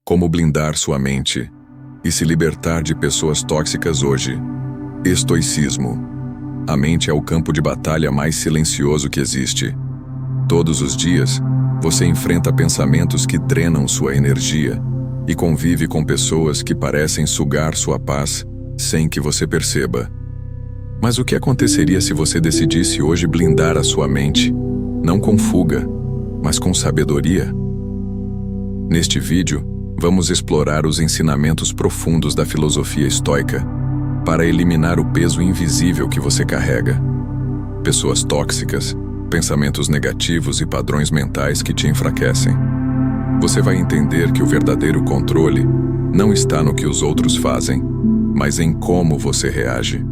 Como blindar sua mente e se libertar de pessoas tóxicas hoje. Estoicismo. A mente é o campo de batalha mais silencioso que existe. Todos os dias, você enfrenta pensamentos que drenam sua energia e convive com pessoas que parecem sugar sua paz sem que você perceba. Mas o que aconteceria se você decidisse hoje blindar a sua mente, não com fuga, mas com sabedoria? Neste vídeo, vamos explorar os ensinamentos profundos da filosofia estoica para eliminar o peso invisível que você carrega. Pessoas tóxicas, pensamentos negativos e padrões mentais que te enfraquecem. Você vai entender que o verdadeiro controle não está no que os outros fazem, mas em como você reage.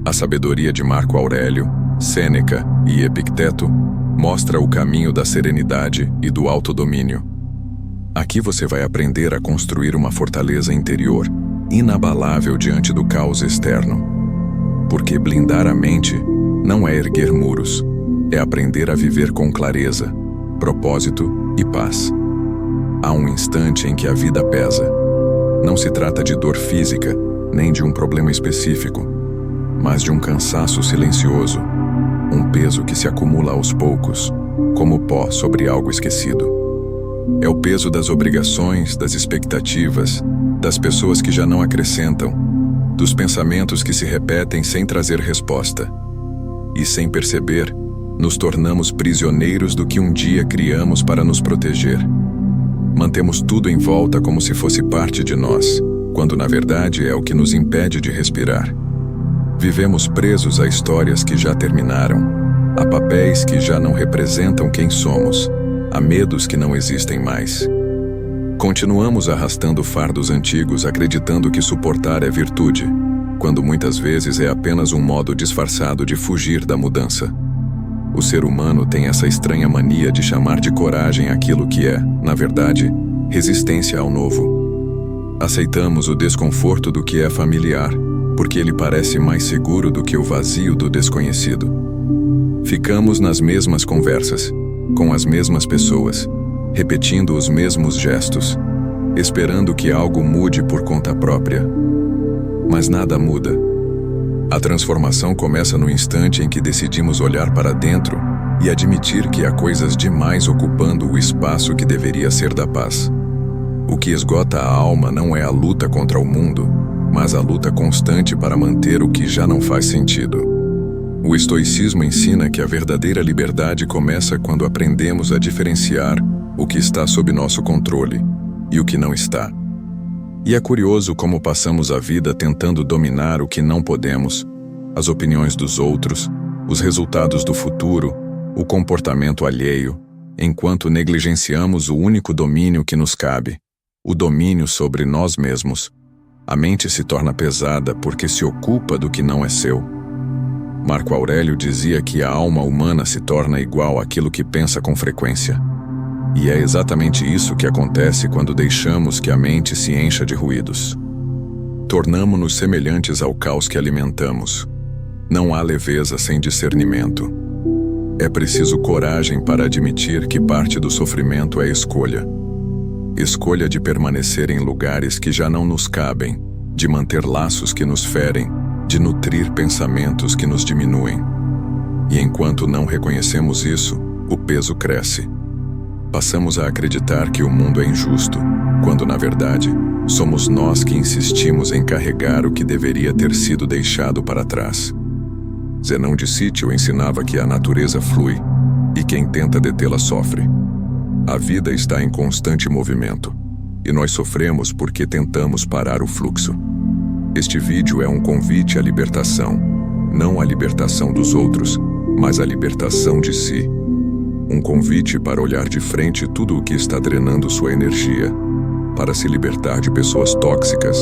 A sabedoria de Marco Aurélio, Sêneca e Epicteto mostra o caminho da serenidade e do autodomínio. Aqui você vai aprender a construir uma fortaleza interior, inabalável diante do caos externo. Porque blindar a mente não é erguer muros, é aprender a viver com clareza, propósito e paz. Há um instante em que a vida pesa. Não se trata de dor física, nem de um problema específico, mas de um cansaço silencioso, um peso que se acumula aos poucos, como pó sobre algo esquecido. É o peso das obrigações, das expectativas, das pessoas que já não acrescentam, dos pensamentos que se repetem sem trazer resposta. E sem perceber, nos tornamos prisioneiros do que um dia criamos para nos proteger. Mantemos tudo em volta como se fosse parte de nós, quando na verdade é o que nos impede de respirar. Vivemos presos a histórias que já terminaram, a papéis que já não representam quem somos, a medos que não existem mais. Continuamos arrastando fardos antigos acreditando que suportar é virtude, quando muitas vezes é apenas um modo disfarçado de fugir da mudança. O ser humano tem essa estranha mania de chamar de coragem aquilo que é, na verdade, resistência ao novo. Aceitamos o desconforto do que é familiar, porque ele parece mais seguro do que o vazio do desconhecido. Ficamos nas mesmas conversas, com as mesmas pessoas, repetindo os mesmos gestos, esperando que algo mude por conta própria. Mas nada muda. A transformação começa no instante em que decidimos olhar para dentro e admitir que há coisas demais ocupando o espaço que deveria ser da paz. O que esgota a alma não é a luta contra o mundo, mas a luta constante para manter o que já não faz sentido. O estoicismo ensina que a verdadeira liberdade começa quando aprendemos a diferenciar o que está sob nosso controle e o que não está. E é curioso como passamos a vida tentando dominar o que não podemos, as opiniões dos outros, os resultados do futuro, o comportamento alheio, enquanto negligenciamos o único domínio que nos cabe, o domínio sobre nós mesmos. A mente se torna pesada porque se ocupa do que não é seu. Marco Aurélio dizia que a alma humana se torna igual àquilo que pensa com frequência. E é exatamente isso que acontece quando deixamos que a mente se encha de ruídos. Tornamo-nos semelhantes ao caos que alimentamos. Não há leveza sem discernimento. É preciso coragem para admitir que parte do sofrimento é escolha. Escolha de permanecer em lugares que já não nos cabem, de manter laços que nos ferem, de nutrir pensamentos que nos diminuem. E enquanto não reconhecemos isso, o peso cresce. Passamos a acreditar que o mundo é injusto, quando na verdade, somos nós que insistimos em carregar o que deveria ter sido deixado para trás. Zenão de Sítio ensinava que a natureza flui, e quem tenta detê-la sofre. A vida está em constante movimento, e nós sofremos porque tentamos parar o fluxo. Este vídeo é um convite à libertação, não à libertação dos outros, mas à libertação de si. Um convite para olhar de frente tudo o que está drenando sua energia, para se libertar de pessoas tóxicas,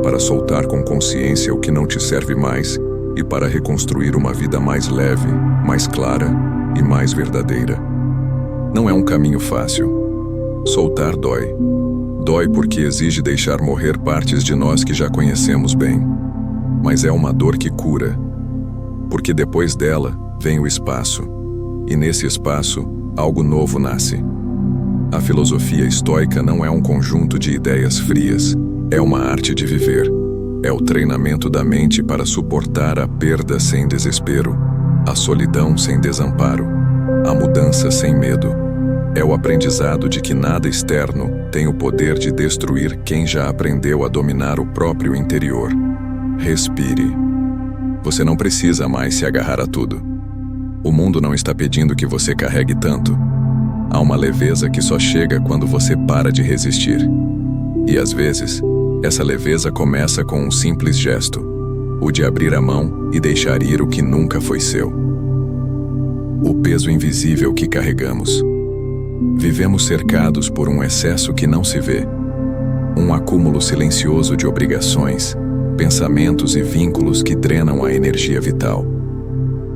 para soltar com consciência o que não te serve mais e para reconstruir uma vida mais leve, mais clara e mais verdadeira. Não é um caminho fácil. Soltar dói. Dói porque exige deixar morrer partes de nós que já conhecemos bem. Mas é uma dor que cura, porque depois dela vem o espaço. E nesse espaço, algo novo nasce. A filosofia estoica não é um conjunto de ideias frias, é uma arte de viver. É o treinamento da mente para suportar a perda sem desespero, a solidão sem desamparo, a mudança sem medo. É o aprendizado de que nada externo tem o poder de destruir quem já aprendeu a dominar o próprio interior. Respire. Você não precisa mais se agarrar a tudo. O mundo não está pedindo que você carregue tanto. Há uma leveza que só chega quando você para de resistir. E às vezes, essa leveza começa com um simples gesto, o de abrir a mão e deixar ir o que nunca foi seu. O peso invisível que carregamos. Vivemos cercados por um excesso que não se vê, um acúmulo silencioso de obrigações, pensamentos e vínculos que drenam a energia vital.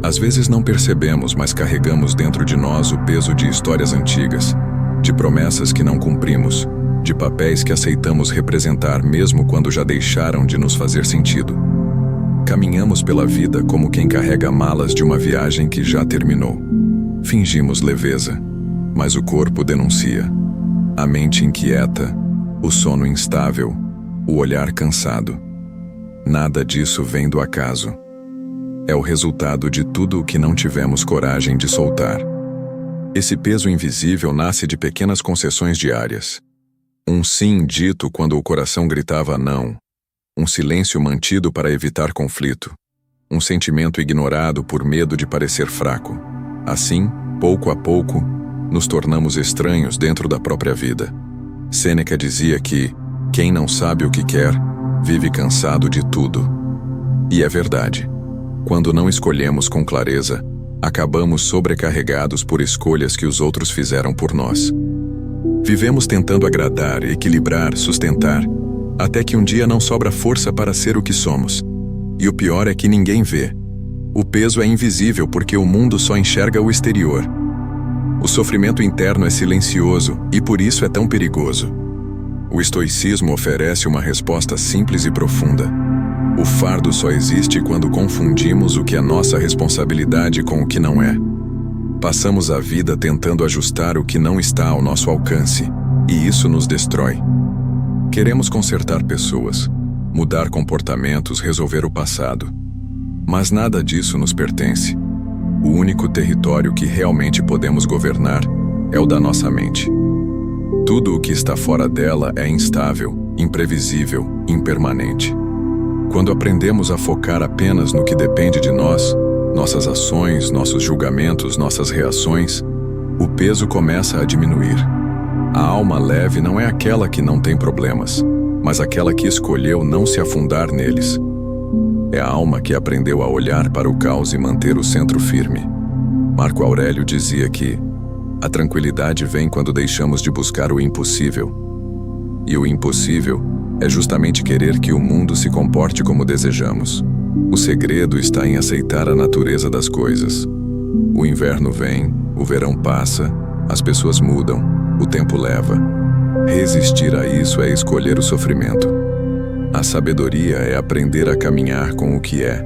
Às vezes não percebemos, mas carregamos dentro de nós o peso de histórias antigas, de promessas que não cumprimos, de papéis que aceitamos representar mesmo quando já deixaram de nos fazer sentido. Caminhamos pela vida como quem carrega malas de uma viagem que já terminou. Fingimos leveza, mas o corpo denuncia. A mente inquieta, o sono instável, o olhar cansado. Nada disso vem do acaso. É o resultado de tudo o que não tivemos coragem de soltar. Esse peso invisível nasce de pequenas concessões diárias. Um sim dito quando o coração gritava não. Um silêncio mantido para evitar conflito. Um sentimento ignorado por medo de parecer fraco. Assim, pouco a pouco, nos tornamos estranhos dentro da própria vida. Sêneca dizia que quem não sabe o que quer, vive cansado de tudo. E é verdade. Quando não escolhemos com clareza, acabamos sobrecarregados por escolhas que os outros fizeram por nós. Vivemos tentando agradar, equilibrar, sustentar, até que um dia não sobra força para ser o que somos. E o pior é que ninguém vê. O peso é invisível porque o mundo só enxerga o exterior. O sofrimento interno é silencioso e por isso é tão perigoso. O estoicismo oferece uma resposta simples e profunda. O fardo só existe quando confundimos o que é nossa responsabilidade com o que não é. Passamos a vida tentando ajustar o que não está ao nosso alcance, e isso nos destrói. Queremos consertar pessoas, mudar comportamentos, resolver o passado. Mas nada disso nos pertence. O único território que realmente podemos governar é o da nossa mente. Tudo o que está fora dela é instável, imprevisível, impermanente. Quando aprendemos a focar apenas no que depende de nós, nossas ações, nossos julgamentos, nossas reações, o peso começa a diminuir. A alma leve não é aquela que não tem problemas, mas aquela que escolheu não se afundar neles. É a alma que aprendeu a olhar para o caos e manter o centro firme. Marco Aurélio dizia que a tranquilidade vem quando deixamos de buscar o impossível. E o impossível é justamente querer que o mundo se comporte como desejamos. O segredo está em aceitar a natureza das coisas. O inverno vem, o verão passa, as pessoas mudam, o tempo leva. Resistir a isso é escolher o sofrimento. A sabedoria é aprender a caminhar com o que é,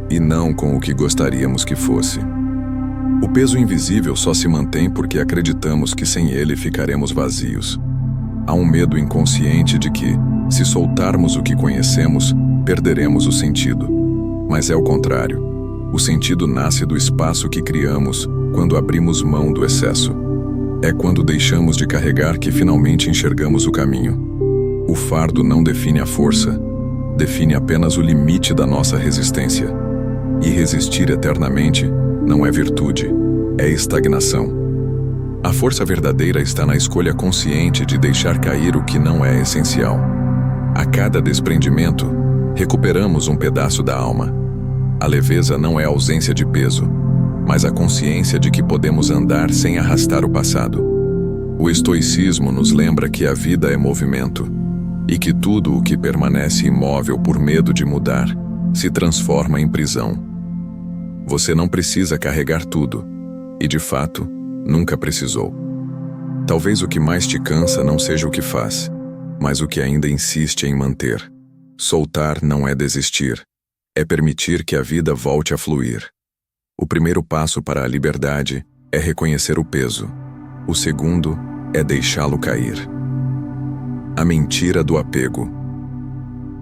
e não com o que gostaríamos que fosse. O peso invisível só se mantém porque acreditamos que sem ele ficaremos vazios. Há um medo inconsciente de que, se soltarmos o que conhecemos, perderemos o sentido. Mas é o contrário. O sentido nasce do espaço que criamos quando abrimos mão do excesso. É quando deixamos de carregar que finalmente enxergamos o caminho. O fardo não define a força, define apenas o limite da nossa resistência. E resistir eternamente não é virtude, é estagnação. A força verdadeira está na escolha consciente de deixar cair o que não é essencial. A cada desprendimento, recuperamos um pedaço da alma. A leveza não é ausência de peso, mas a consciência de que podemos andar sem arrastar o passado. O estoicismo nos lembra que a vida é movimento, e que tudo o que permanece imóvel por medo de mudar se transforma em prisão. Você não precisa carregar tudo, e de fato, nunca precisou. Talvez o que mais te cansa não seja o que faz, mas o que ainda insiste em manter. Soltar não é desistir, é permitir que a vida volte a fluir. O primeiro passo para a liberdade é reconhecer o peso. O segundo é deixá-lo cair. A mentira do apego.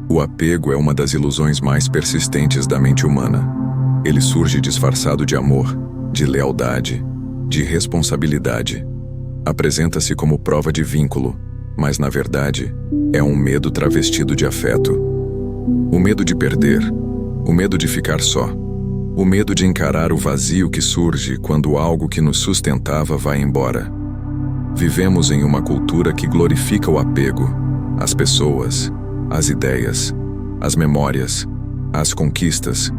O apego é uma das ilusões mais persistentes da mente humana. Ele surge disfarçado de amor, de lealdade, de responsabilidade. Apresenta-se como prova de vínculo, mas na verdade é um medo travestido de afeto. O medo de perder, o medo de ficar só, o medo de encarar o vazio que surge quando algo que nos sustentava vai embora. Vivemos em uma cultura que glorifica o apego, as pessoas, as ideias, as memórias, as conquistas,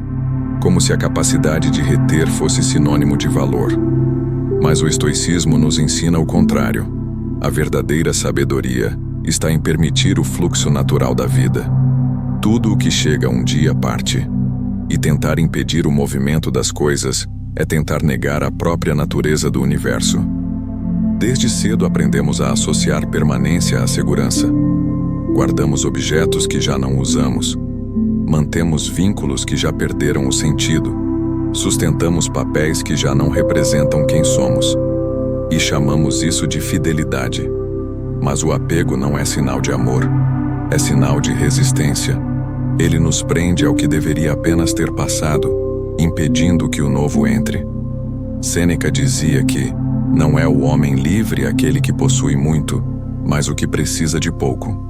como se a capacidade de reter fosse sinônimo de valor. Mas o estoicismo nos ensina o contrário. A verdadeira sabedoria está em permitir o fluxo natural da vida. Tudo o que chega um dia parte. E tentar impedir o movimento das coisas é tentar negar a própria natureza do universo. Desde cedo aprendemos a associar permanência à segurança. Guardamos objetos que já não usamos. Mantemos vínculos que já perderam o sentido. Sustentamos papéis que já não representam quem somos. E chamamos isso de fidelidade. Mas o apego não é sinal de amor. É sinal de resistência. Ele nos prende ao que deveria apenas ter passado, impedindo que o novo entre. Sêneca dizia que não é o homem livre aquele que possui muito, mas o que precisa de pouco.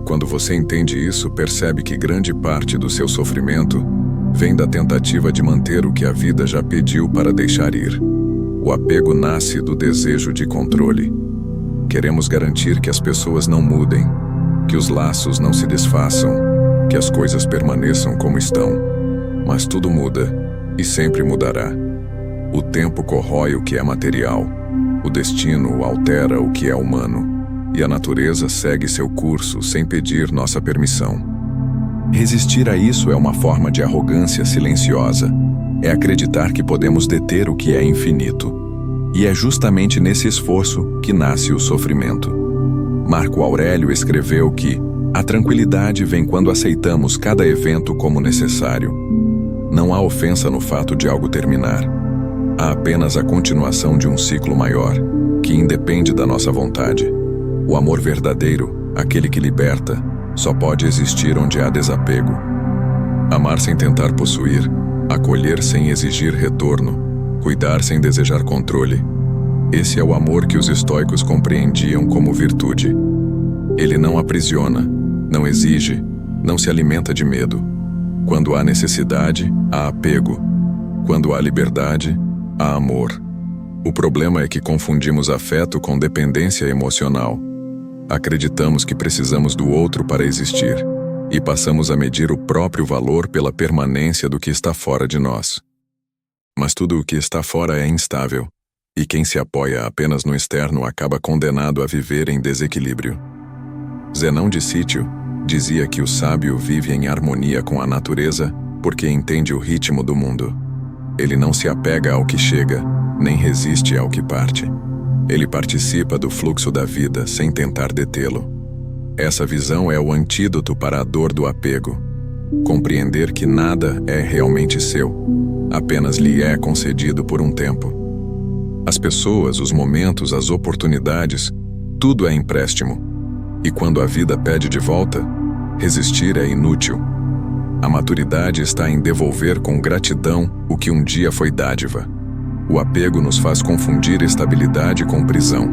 Quando você entende isso, percebe que grande parte do seu sofrimento vem da tentativa de manter o que a vida já pediu para deixar ir. O apego nasce do desejo de controle. Queremos garantir que as pessoas não mudem, que os laços não se desfaçam, que as coisas permaneçam como estão. Mas tudo muda, e sempre mudará. O tempo corrói o que é material, o destino altera o que é humano, e a natureza segue seu curso sem pedir nossa permissão. Resistir a isso é uma forma de arrogância silenciosa. É acreditar que podemos deter o que é infinito. E é justamente nesse esforço que nasce o sofrimento. Marco Aurélio escreveu que a tranquilidade vem quando aceitamos cada evento como necessário. Não há ofensa no fato de algo terminar. Há apenas a continuação de um ciclo maior, que independe da nossa vontade. O amor verdadeiro, aquele que liberta, só pode existir onde há desapego. Amar sem tentar possuir, acolher sem exigir retorno, cuidar sem desejar controle. Esse é o amor que os estoicos compreendiam como virtude. Ele não aprisiona, não exige, não se alimenta de medo. Quando há necessidade, há apego. Quando há liberdade, há amor. O problema é que confundimos afeto com dependência emocional. Acreditamos que precisamos do outro para existir, e passamos a medir o próprio valor pela permanência do que está fora de nós. Mas tudo o que está fora é instável, e quem se apoia apenas no externo acaba condenado a viver em desequilíbrio. Zenão de Sítio dizia que o sábio vive em harmonia com a natureza porque entende o ritmo do mundo. Ele não se apega ao que chega, nem resiste ao que parte. Ele participa do fluxo da vida sem tentar detê-lo. Essa visão é o antídoto para a dor do apego. Compreender que nada é realmente seu, apenas lhe é concedido por um tempo. As pessoas, os momentos, as oportunidades, tudo é empréstimo. E quando a vida pede de volta, resistir é inútil. A maturidade está em devolver com gratidão o que um dia foi dádiva. O apego nos faz confundir estabilidade com prisão.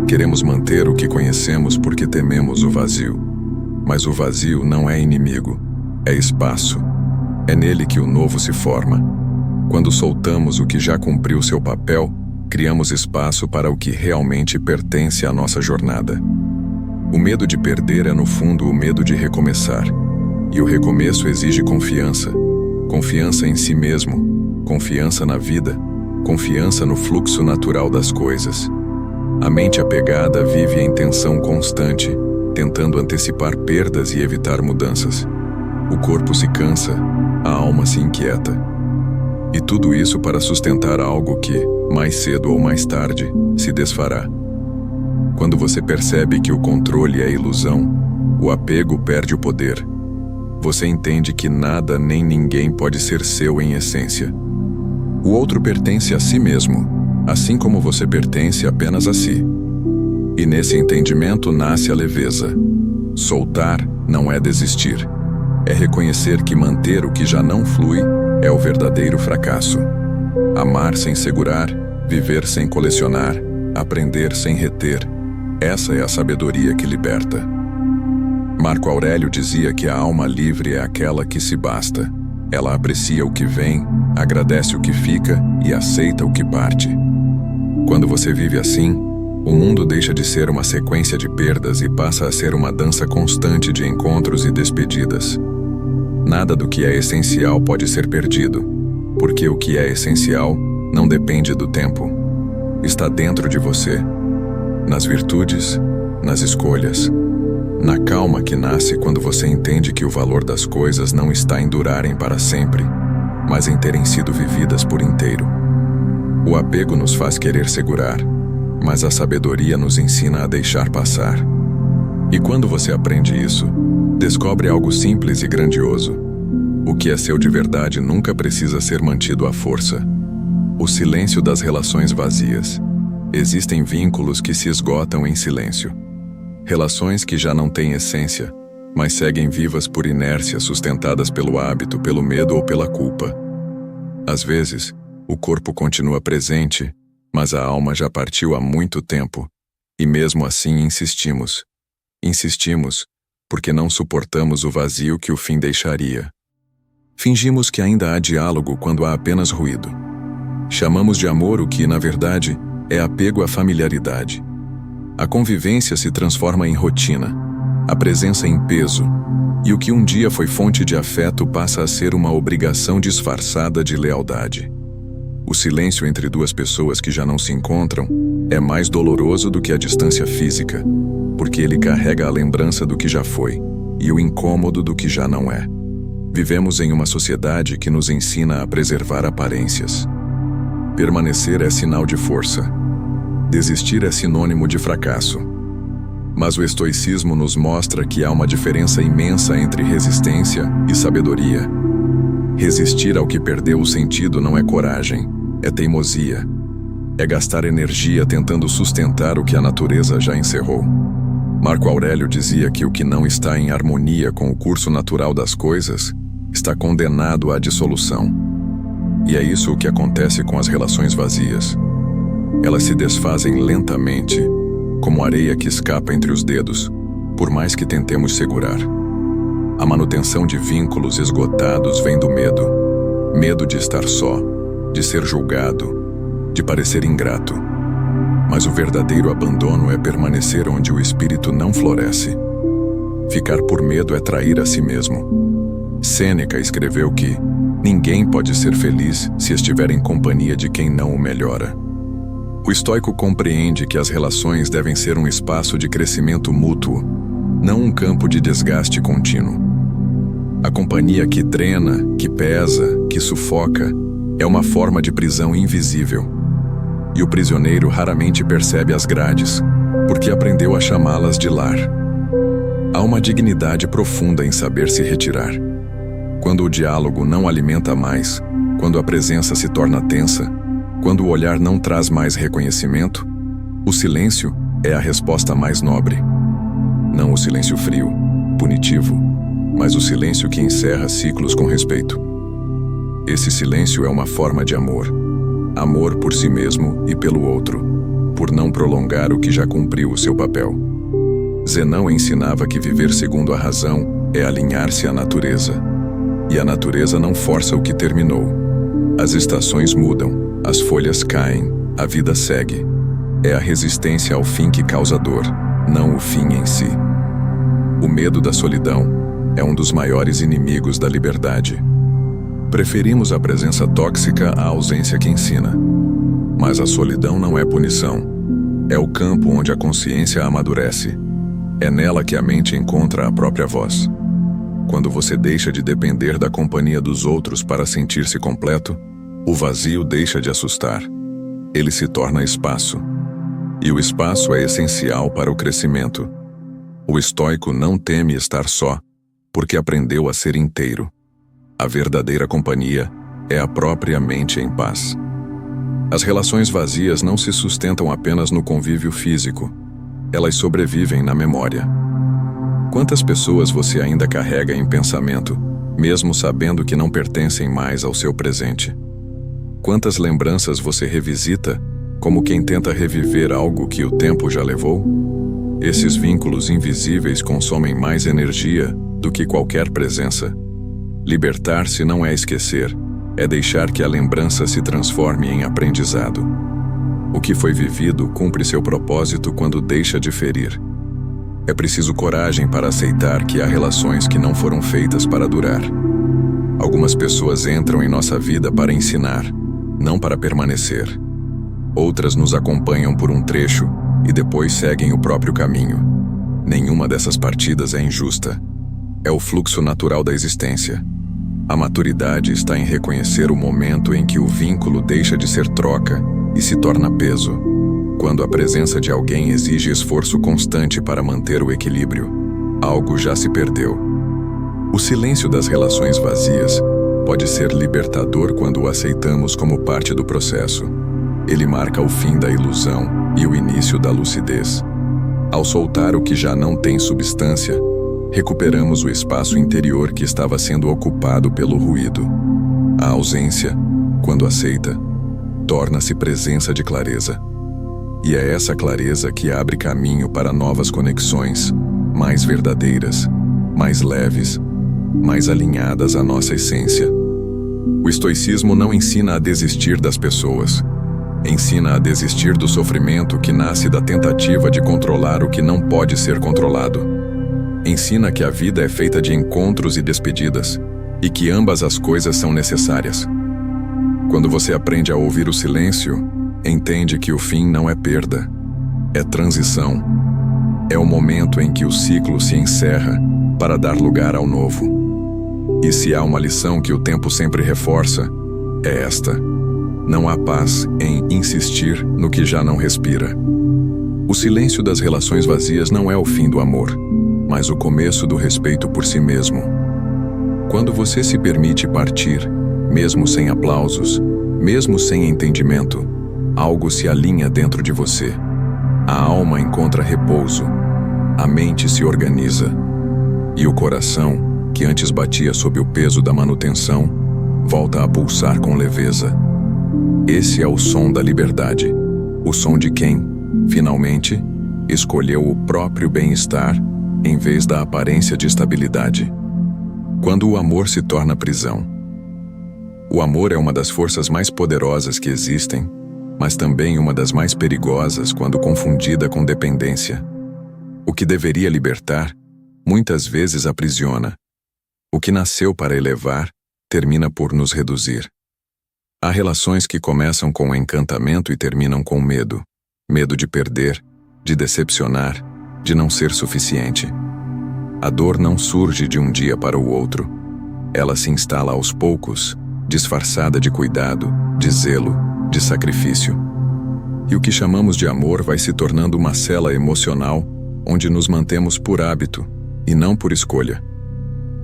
Queremos manter o que conhecemos porque tememos o vazio. Mas o vazio não é inimigo, é espaço. É nele que o novo se forma. Quando soltamos o que já cumpriu seu papel, criamos espaço para o que realmente pertence à nossa jornada. O medo de perder é, no fundo, o medo de recomeçar. E o recomeço exige confiança. Confiança em si mesmo, confiança na vida, confiança no fluxo natural das coisas. A mente apegada vive em tensão constante, tentando antecipar perdas e evitar mudanças. O corpo se cansa, a alma se inquieta. E tudo isso para sustentar algo que, mais cedo ou mais tarde, se desfará. Quando você percebe que o controle é ilusão, o apego perde o poder. Você entende que nada nem ninguém pode ser seu em essência. O outro pertence a si mesmo, assim como você pertence apenas a si. E nesse entendimento nasce a leveza. Soltar não é desistir. É reconhecer que manter o que já não flui é o verdadeiro fracasso. Amar sem segurar, viver sem colecionar, aprender sem reter. Essa é a sabedoria que liberta. Marco Aurélio dizia que a alma livre é aquela que se basta. Ela aprecia o que vem, agradece o que fica e aceita o que parte. Quando você vive assim, o mundo deixa de ser uma sequência de perdas e passa a ser uma dança constante de encontros e despedidas. Nada do que é essencial pode ser perdido, porque o que é essencial não depende do tempo. Está dentro de você, nas virtudes, nas escolhas, na calma que nasce quando você entende que o valor das coisas não está em durarem para sempre, mas em terem sido vividas por inteiro. O apego nos faz querer segurar, mas a sabedoria nos ensina a deixar passar. E quando você aprende isso, descobre algo simples e grandioso. O que é seu de verdade nunca precisa ser mantido à força. O silêncio das relações vazias. Existem vínculos que se esgotam em silêncio. Relações que já não têm essência, mas seguem vivas por inércia, sustentadas pelo hábito, pelo medo ou pela culpa. Às vezes, o corpo continua presente, mas a alma já partiu há muito tempo, e mesmo assim insistimos. Insistimos porque não suportamos o vazio que o fim deixaria. Fingimos que ainda há diálogo quando há apenas ruído. Chamamos de amor o que, na verdade, é apego à familiaridade. A convivência se transforma em rotina, a presença em peso, e o que um dia foi fonte de afeto passa a ser uma obrigação disfarçada de lealdade. O silêncio entre duas pessoas que já não se encontram é mais doloroso do que a distância física, porque ele carrega a lembrança do que já foi e o incômodo do que já não é. Vivemos em uma sociedade que nos ensina a preservar aparências. Permanecer é sinal de força. Desistir é sinônimo de fracasso. Mas o estoicismo nos mostra que há uma diferença imensa entre resistência e sabedoria. Resistir ao que perdeu o sentido não é coragem, é teimosia. É gastar energia tentando sustentar o que a natureza já encerrou. Marco Aurélio dizia que o que não está em harmonia com o curso natural das coisas está condenado à dissolução. E é isso o que acontece com as relações vazias. Elas se desfazem lentamente, como areia que escapa entre os dedos, por mais que tentemos segurar. A manutenção de vínculos esgotados vem do medo. Medo de estar só, de ser julgado, de parecer ingrato. Mas o verdadeiro abandono é permanecer onde o espírito não floresce. Ficar por medo é trair a si mesmo. Sêneca escreveu que ninguém pode ser feliz se estiver em companhia de quem não o melhora. O estoico compreende que as relações devem ser um espaço de crescimento mútuo, não um campo de desgaste contínuo. A companhia que drena, que pesa, que sufoca, é uma forma de prisão invisível. E o prisioneiro raramente percebe as grades, porque aprendeu a chamá-las de lar. Há uma dignidade profunda em saber se retirar. Quando o diálogo não alimenta mais, quando a presença se torna tensa, quando o olhar não traz mais reconhecimento, o silêncio é a resposta mais nobre. Não o silêncio frio, punitivo, mas o silêncio que encerra ciclos com respeito. Esse silêncio é uma forma de amor. Amor por si mesmo e pelo outro, por não prolongar o que já cumpriu o seu papel. Zenão ensinava que viver segundo a razão é alinhar-se à natureza. E a natureza não força o que terminou. As estações mudam, as folhas caem, a vida segue. É a resistência ao fim que causa dor, não o fim em si. O medo da solidão é um dos maiores inimigos da liberdade. Preferimos a presença tóxica à ausência que ensina. Mas a solidão não é punição. É o campo onde a consciência amadurece. É nela que a mente encontra a própria voz. Quando você deixa de depender da companhia dos outros para sentir-se completo, o vazio deixa de assustar. Ele se torna espaço. E o espaço é essencial para o crescimento. O estoico não teme estar só, porque aprendeu a ser inteiro. A verdadeira companhia é a própria mente em paz. As relações vazias não se sustentam apenas no convívio físico. Elas sobrevivem na memória. Quantas pessoas você ainda carrega em pensamento, mesmo sabendo que não pertencem mais ao seu presente? Quantas lembranças você revisita, como quem tenta reviver algo que o tempo já levou? Esses vínculos invisíveis consomem mais energia do que qualquer presença. Libertar-se não é esquecer, é deixar que a lembrança se transforme em aprendizado. O que foi vivido cumpre seu propósito quando deixa de ferir. É preciso coragem para aceitar que há relações que não foram feitas para durar. Algumas pessoas entram em nossa vida para ensinar, não para permanecer. Outras nos acompanham por um trecho e depois seguem o próprio caminho. Nenhuma dessas partidas é injusta. É o fluxo natural da existência. A maturidade está em reconhecer o momento em que o vínculo deixa de ser troca e se torna peso, quando a presença de alguém exige esforço constante para manter o equilíbrio. Algo já se perdeu. O silêncio das relações vazias pode ser libertador quando o aceitamos como parte do processo. Ele marca o fim da ilusão e o início da lucidez. Ao soltar o que já não tem substância, recuperamos o espaço interior que estava sendo ocupado pelo ruído. A ausência, quando aceita, torna-se presença de clareza. E é essa clareza que abre caminho para novas conexões, mais verdadeiras, mais leves, mais alinhadas à nossa essência. O estoicismo não ensina a desistir das pessoas. Ensina a desistir do sofrimento que nasce da tentativa de controlar o que não pode ser controlado. Ensina que a vida é feita de encontros e despedidas, e que ambas as coisas são necessárias. Quando você aprende a ouvir o silêncio, entende que o fim não é perda, é transição. É o momento em que o ciclo se encerra para dar lugar ao novo. E se há uma lição que o tempo sempre reforça, é esta: não há paz em insistir no que já não respira. O silêncio das relações vazias não é o fim do amor, mas o começo do respeito por si mesmo. Quando você se permite partir, mesmo sem aplausos, mesmo sem entendimento, algo se alinha dentro de você. A alma encontra repouso, a mente se organiza, e o coração, que antes batia sob o peso da manutenção, volta a pulsar com leveza. Esse é o som da liberdade, o som de quem, finalmente, escolheu o próprio bem-estar em vez da aparência de estabilidade. Quando o amor se torna prisão. O amor é uma das forças mais poderosas que existem, mas também uma das mais perigosas quando confundida com dependência. O que deveria libertar, muitas vezes aprisiona. O que nasceu para elevar, termina por nos reduzir. Há relações que começam com encantamento e terminam com medo. Medo de perder, de decepcionar, de não ser suficiente. A dor não surge de um dia para o outro. Ela se instala aos poucos, disfarçada de cuidado, de zelo, de sacrifício. E o que chamamos de amor vai se tornando uma cela emocional onde nos mantemos por hábito e não por escolha.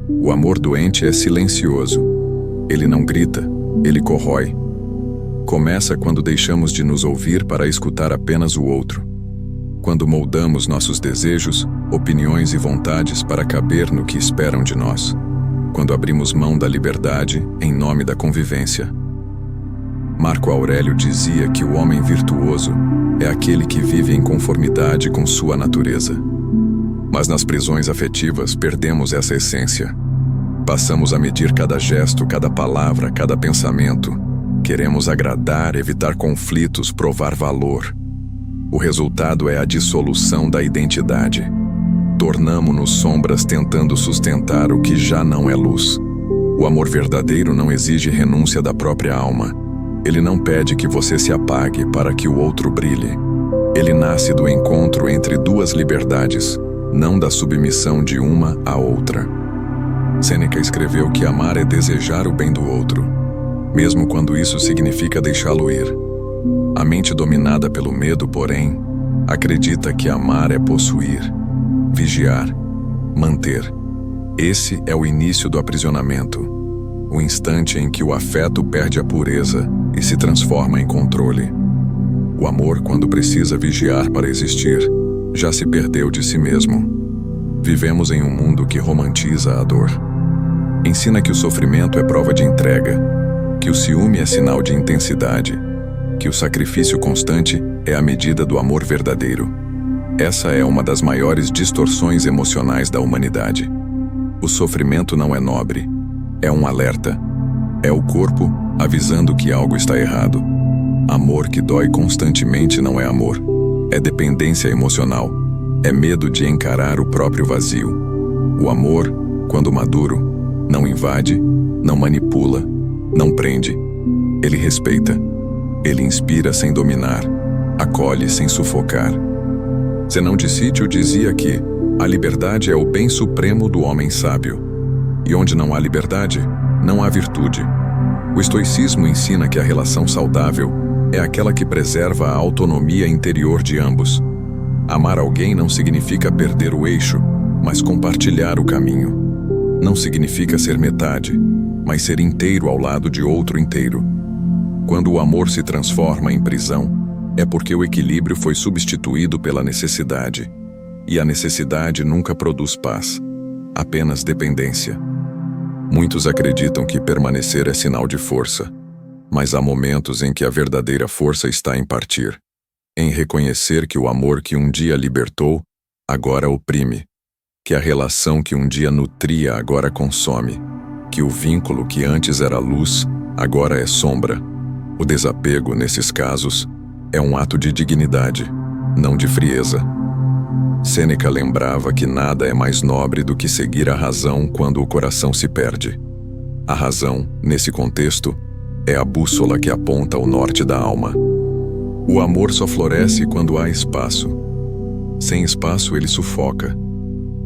O amor doente é silencioso. Ele não grita, ele corrói. Começa quando deixamos de nos ouvir para escutar apenas o outro. Quando moldamos nossos desejos, opiniões e vontades para caber no que esperam de nós. Quando abrimos mão da liberdade em nome da convivência. Marco Aurélio dizia que o homem virtuoso é aquele que vive em conformidade com sua natureza. Mas nas prisões afetivas perdemos essa essência. Passamos a medir cada gesto, cada palavra, cada pensamento. Queremos agradar, evitar conflitos, provar valor. O resultado é a dissolução da identidade. Tornamo-nos sombras tentando sustentar o que já não é luz. O amor verdadeiro não exige renúncia da própria alma. Ele não pede que você se apague para que o outro brilhe. Ele nasce do encontro entre duas liberdades, não da submissão de uma à outra. Sêneca escreveu que amar é desejar o bem do outro, mesmo quando isso significa deixá-lo ir. A mente dominada pelo medo, porém, acredita que amar é possuir, vigiar, manter. Esse é o início do aprisionamento, o instante em que o afeto perde a pureza e se transforma em controle. O amor, quando precisa vigiar para existir, já se perdeu de si mesmo. Vivemos em um mundo que romantiza a dor. Ensina que o sofrimento é prova de entrega, que o ciúme é sinal de intensidade, que o sacrifício constante é a medida do amor verdadeiro. Essa é uma das maiores distorções emocionais da humanidade. O sofrimento não é nobre, é um alerta. É o corpo avisando que algo está errado. Amor que dói constantemente não é amor, é dependência emocional, é medo de encarar o próprio vazio. O amor, quando maduro, não invade, não manipula, não prende. Ele respeita. Ele inspira sem dominar, acolhe sem sufocar. Zenão de Sítio dizia que a liberdade é o bem supremo do homem sábio. E onde não há liberdade, não há virtude. O estoicismo ensina que a relação saudável é aquela que preserva a autonomia interior de ambos. Amar alguém não significa perder o eixo, mas compartilhar o caminho. Não significa ser metade, mas ser inteiro ao lado de outro inteiro. Quando o amor se transforma em prisão, é porque o equilíbrio foi substituído pela necessidade. E a necessidade nunca produz paz, apenas dependência. Muitos acreditam que permanecer é sinal de força, mas há momentos em que a verdadeira força está em partir, em reconhecer que o amor que um dia libertou, agora oprime, que a relação que um dia nutria agora consome, que o vínculo que antes era luz, agora é sombra. O desapego, nesses casos, é um ato de dignidade, não de frieza. Sêneca lembrava que nada é mais nobre do que seguir a razão quando o coração se perde. A razão, nesse contexto, é a bússola que aponta o norte da alma. O amor só floresce quando há espaço. Sem espaço, ele sufoca.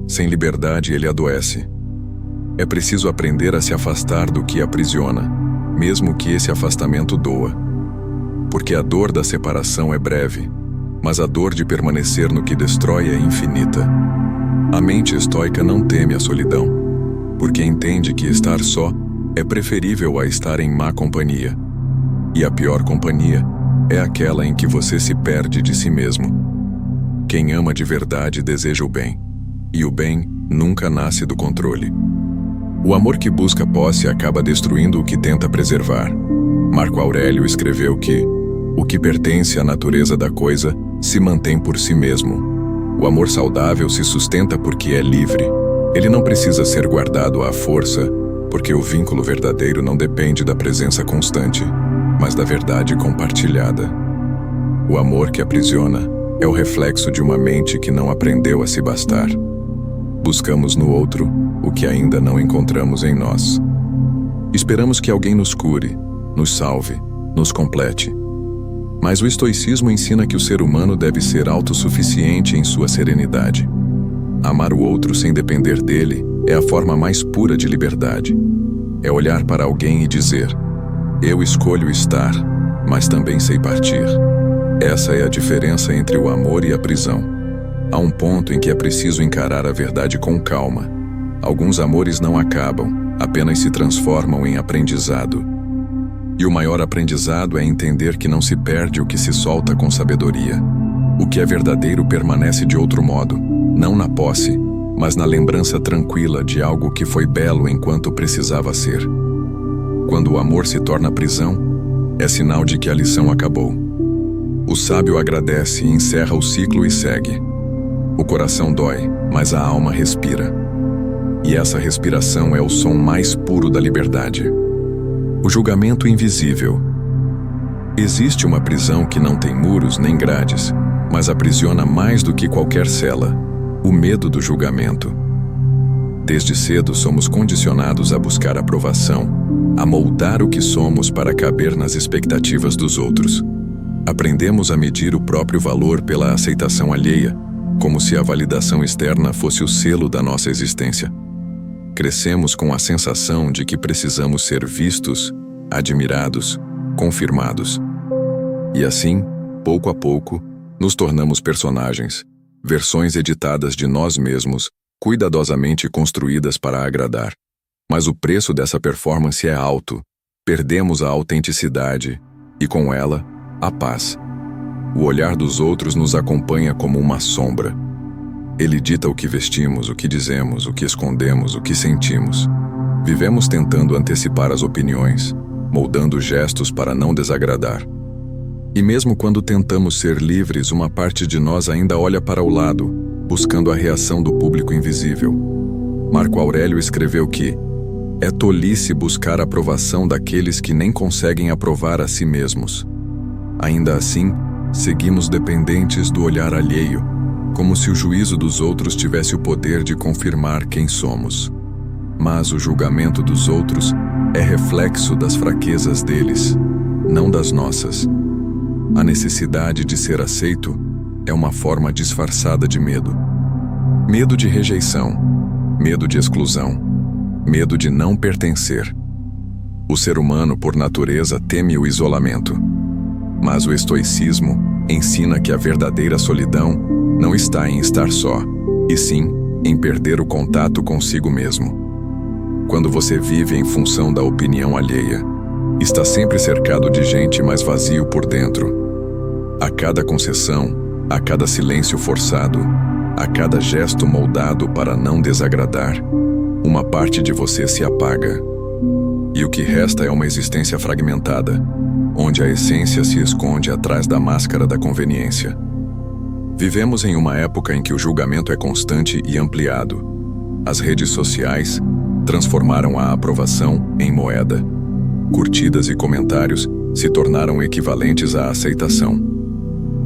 Sem liberdade, ele adoece. É preciso aprender a se afastar do que aprisiona, mesmo que esse afastamento doa. Porque a dor da separação é breve, mas a dor de permanecer no que destrói é infinita. A mente estoica não teme a solidão, porque entende que estar só é preferível a estar em má companhia. E a pior companhia é aquela em que você se perde de si mesmo. Quem ama de verdade deseja o bem, e o bem nunca nasce do controle. O amor que busca posse acaba destruindo o que tenta preservar. Marco Aurélio escreveu que o que pertence à natureza da coisa se mantém por si mesmo. O amor saudável se sustenta porque é livre. Ele não precisa ser guardado à força, porque o vínculo verdadeiro não depende da presença constante, mas da verdade compartilhada. O amor que aprisiona é o reflexo de uma mente que não aprendeu a se bastar. Buscamos no outro o que ainda não encontramos em nós. Esperamos que alguém nos cure, nos salve, nos complete. Mas o estoicismo ensina que o ser humano deve ser autossuficiente em sua serenidade. Amar o outro sem depender dele é a forma mais pura de liberdade. É olhar para alguém e dizer: eu escolho estar, mas também sei partir. Essa é a diferença entre o amor e a prisão. Há um ponto em que é preciso encarar a verdade com calma. Alguns amores não acabam, apenas se transformam em aprendizado. E o maior aprendizado é entender que não se perde o que se solta com sabedoria. O que é verdadeiro permanece de outro modo, não na posse, mas na lembrança tranquila de algo que foi belo enquanto precisava ser. Quando o amor se torna prisão, é sinal de que a lição acabou. O sábio agradece e encerra o ciclo e segue. O coração dói, mas a alma respira. E essa respiração é o som mais puro da liberdade. O julgamento invisível. Existe uma prisão que não tem muros nem grades, mas aprisiona mais do que qualquer cela: o medo do julgamento. Desde cedo somos condicionados a buscar aprovação, a moldar o que somos para caber nas expectativas dos outros. Aprendemos a medir o próprio valor pela aceitação alheia, como se a validação externa fosse o selo da nossa existência. Crescemos com a sensação de que precisamos ser vistos, admirados, confirmados. E assim, pouco a pouco, nos tornamos personagens, versões editadas de nós mesmos, cuidadosamente construídas para agradar. Mas o preço dessa performance é alto. Perdemos a autenticidade e, com ela, a paz. O olhar dos outros nos acompanha como uma sombra. Ele dita o que vestimos, o que dizemos, o que escondemos, o que sentimos. Vivemos tentando antecipar as opiniões, moldando gestos para não desagradar. E mesmo quando tentamos ser livres, uma parte de nós ainda olha para o lado, buscando a reação do público invisível. Marco Aurélio escreveu que é tolice buscar a aprovação daqueles que nem conseguem aprovar a si mesmos. Ainda assim, seguimos dependentes do olhar alheio, como se o juízo dos outros tivesse o poder de confirmar quem somos. Mas o julgamento dos outros é reflexo das fraquezas deles, não das nossas. A necessidade de ser aceito é uma forma disfarçada de medo. Medo de rejeição, medo de exclusão, medo de não pertencer. O ser humano, por natureza, teme o isolamento. Mas o estoicismo ensina que a verdadeira solidão não está em estar só, e sim em perder o contato consigo mesmo. Quando você vive em função da opinião alheia, está sempre cercado de gente, mas vazio por dentro. A cada concessão, a cada silêncio forçado, a cada gesto moldado para não desagradar, uma parte de você se apaga. E o que resta é uma existência fragmentada, onde a essência se esconde atrás da máscara da conveniência. Vivemos em uma época em que o julgamento é constante e ampliado. As redes sociais transformaram a aprovação em moeda. Curtidas e comentários se tornaram equivalentes à aceitação.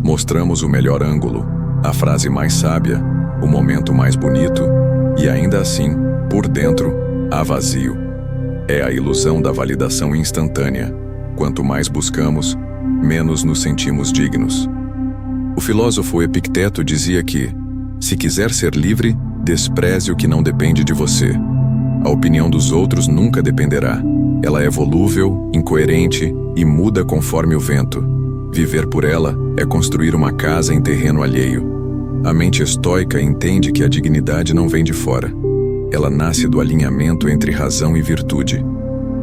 Mostramos o melhor ângulo, a frase mais sábia, o momento mais bonito, e ainda assim, por dentro, há vazio. É a ilusão da validação instantânea. Quanto mais buscamos, menos nos sentimos dignos. O filósofo Epicteto dizia que, se quiser ser livre, despreze o que não depende de você. A opinião dos outros nunca dependerá. Ela é volúvel, incoerente e muda conforme o vento. Viver por ela é construir uma casa em terreno alheio. A mente estoica entende que a dignidade não vem de fora. Ela nasce do alinhamento entre razão e virtude.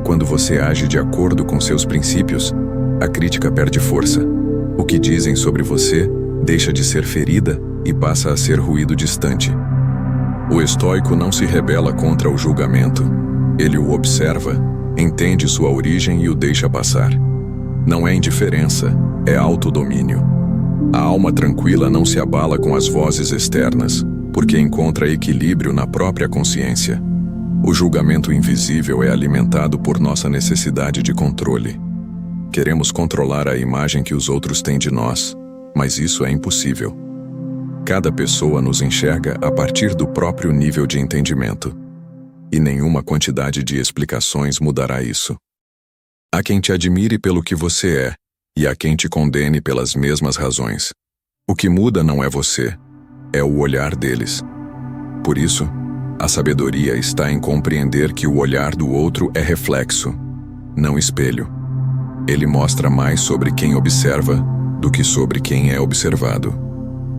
Quando você age de acordo com seus princípios, a crítica perde força. O que dizem sobre você deixa de ser ferida e passa a ser ruído distante. O estoico não se rebela contra o julgamento. Ele o observa, entende sua origem e o deixa passar. Não é indiferença, é autodomínio. A alma tranquila não se abala com as vozes externas, porque encontra equilíbrio na própria consciência. O julgamento invisível é alimentado por nossa necessidade de controle. Queremos controlar a imagem que os outros têm de nós, mas isso é impossível. Cada pessoa nos enxerga a partir do próprio nível de entendimento. E nenhuma quantidade de explicações mudará isso. Há quem te admire pelo que você é, e há quem te condene pelas mesmas razões. O que muda não é você, é o olhar deles. Por isso, a sabedoria está em compreender que o olhar do outro é reflexo, não espelho. Ele mostra mais sobre quem observa do que sobre quem é observado.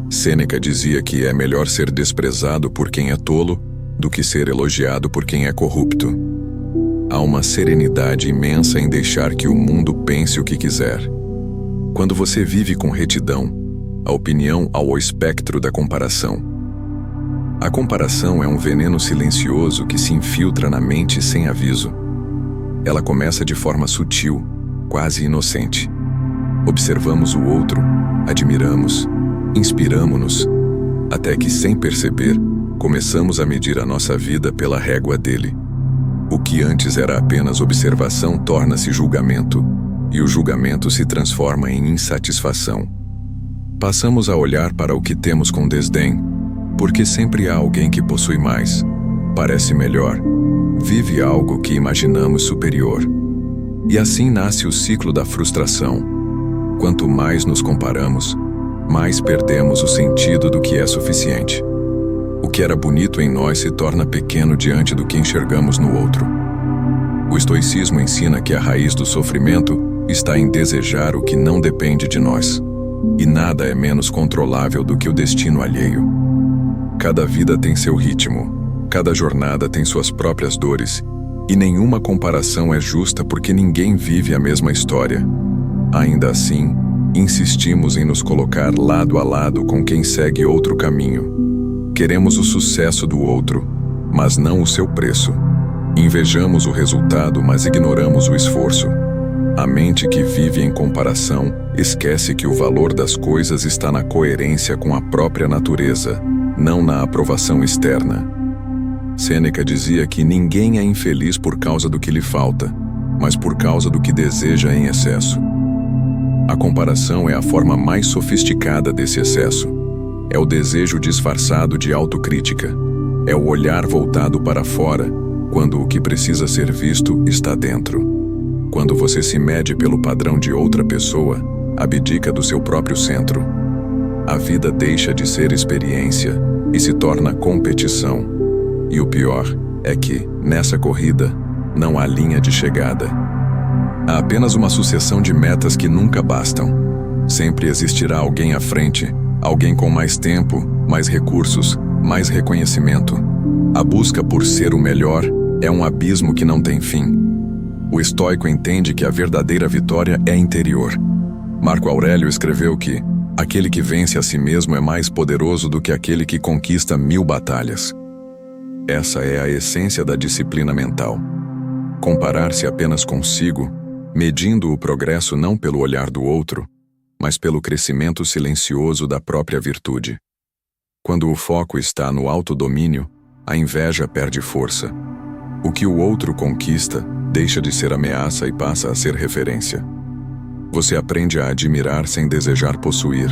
Sêneca dizia que é melhor ser desprezado por quem é tolo do que ser elogiado por quem é corrupto. Há uma serenidade imensa em deixar que o mundo pense o que quiser. Quando você vive com retidão, a opinião ao espectro da comparação. A comparação é um veneno silencioso que se infiltra na mente sem aviso. Ela começa de forma sutil, quase inocente. Observamos o outro, admiramos, inspiramo-nos, até que, sem perceber, começamos a medir a nossa vida pela régua dele. O que antes era apenas observação torna-se julgamento, e o julgamento se transforma em insatisfação. Passamos a olhar para o que temos com desdém, porque sempre há alguém que possui mais, parece melhor, vive algo que imaginamos superior. E assim nasce o ciclo da frustração. Quanto mais nos comparamos, mais perdemos o sentido do que é suficiente. O que era bonito em nós se torna pequeno diante do que enxergamos no outro. O estoicismo ensina que a raiz do sofrimento está em desejar o que não depende de nós. E nada é menos controlável do que o destino alheio. Cada vida tem seu ritmo, cada jornada tem suas próprias dores, e nenhuma comparação é justa porque ninguém vive a mesma história. Ainda assim, Insistimos em nos colocar lado a lado com quem segue outro caminho. Queremos o sucesso do outro, mas não o seu preço. Invejamos o resultado, mas ignoramos o esforço. A mente que vive em comparação esquece que o valor das coisas está na coerência com a própria natureza, não na aprovação externa. Sêneca dizia que ninguém é infeliz por causa do que lhe falta, mas por causa do que deseja em excesso. A comparação é a forma mais sofisticada desse excesso. É o desejo disfarçado de autocrítica. É o olhar voltado para fora, quando o que precisa ser visto está dentro. Quando você se mede pelo padrão de outra pessoa, abdica do seu próprio centro. A vida deixa de ser experiência e se torna competição. E o pior é que, nessa corrida, não há linha de chegada. Há apenas uma sucessão de metas que nunca bastam. Sempre existirá alguém à frente, alguém com mais tempo, mais recursos, mais reconhecimento. A busca por ser o melhor é um abismo que não tem fim. O estoico entende que a verdadeira vitória é interior. Marco Aurélio escreveu que aquele que vence a si mesmo é mais poderoso do que aquele que conquista 1000 batalhas. Essa é a essência da disciplina mental. Comparar-se apenas consigo, medindo o progresso não pelo olhar do outro, mas pelo crescimento silencioso da própria virtude. Quando o foco está no autodomínio, a inveja perde força. O que o outro conquista deixa de ser ameaça e passa a ser referência. Você aprende a admirar sem desejar possuir,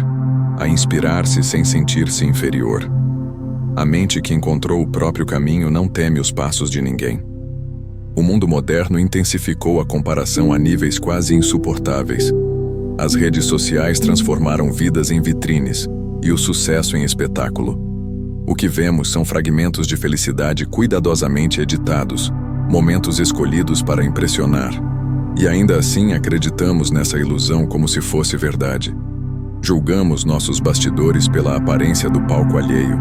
a inspirar-se sem sentir-se inferior. A mente que encontrou o próprio caminho não teme os passos de ninguém. O mundo moderno intensificou a comparação a níveis quase insuportáveis. As redes sociais transformaram vidas em vitrines e o sucesso em espetáculo. O que vemos são fragmentos de felicidade cuidadosamente editados, momentos escolhidos para impressionar. E ainda assim acreditamos nessa ilusão como se fosse verdade. Julgamos nossos bastidores pela aparência do palco alheio.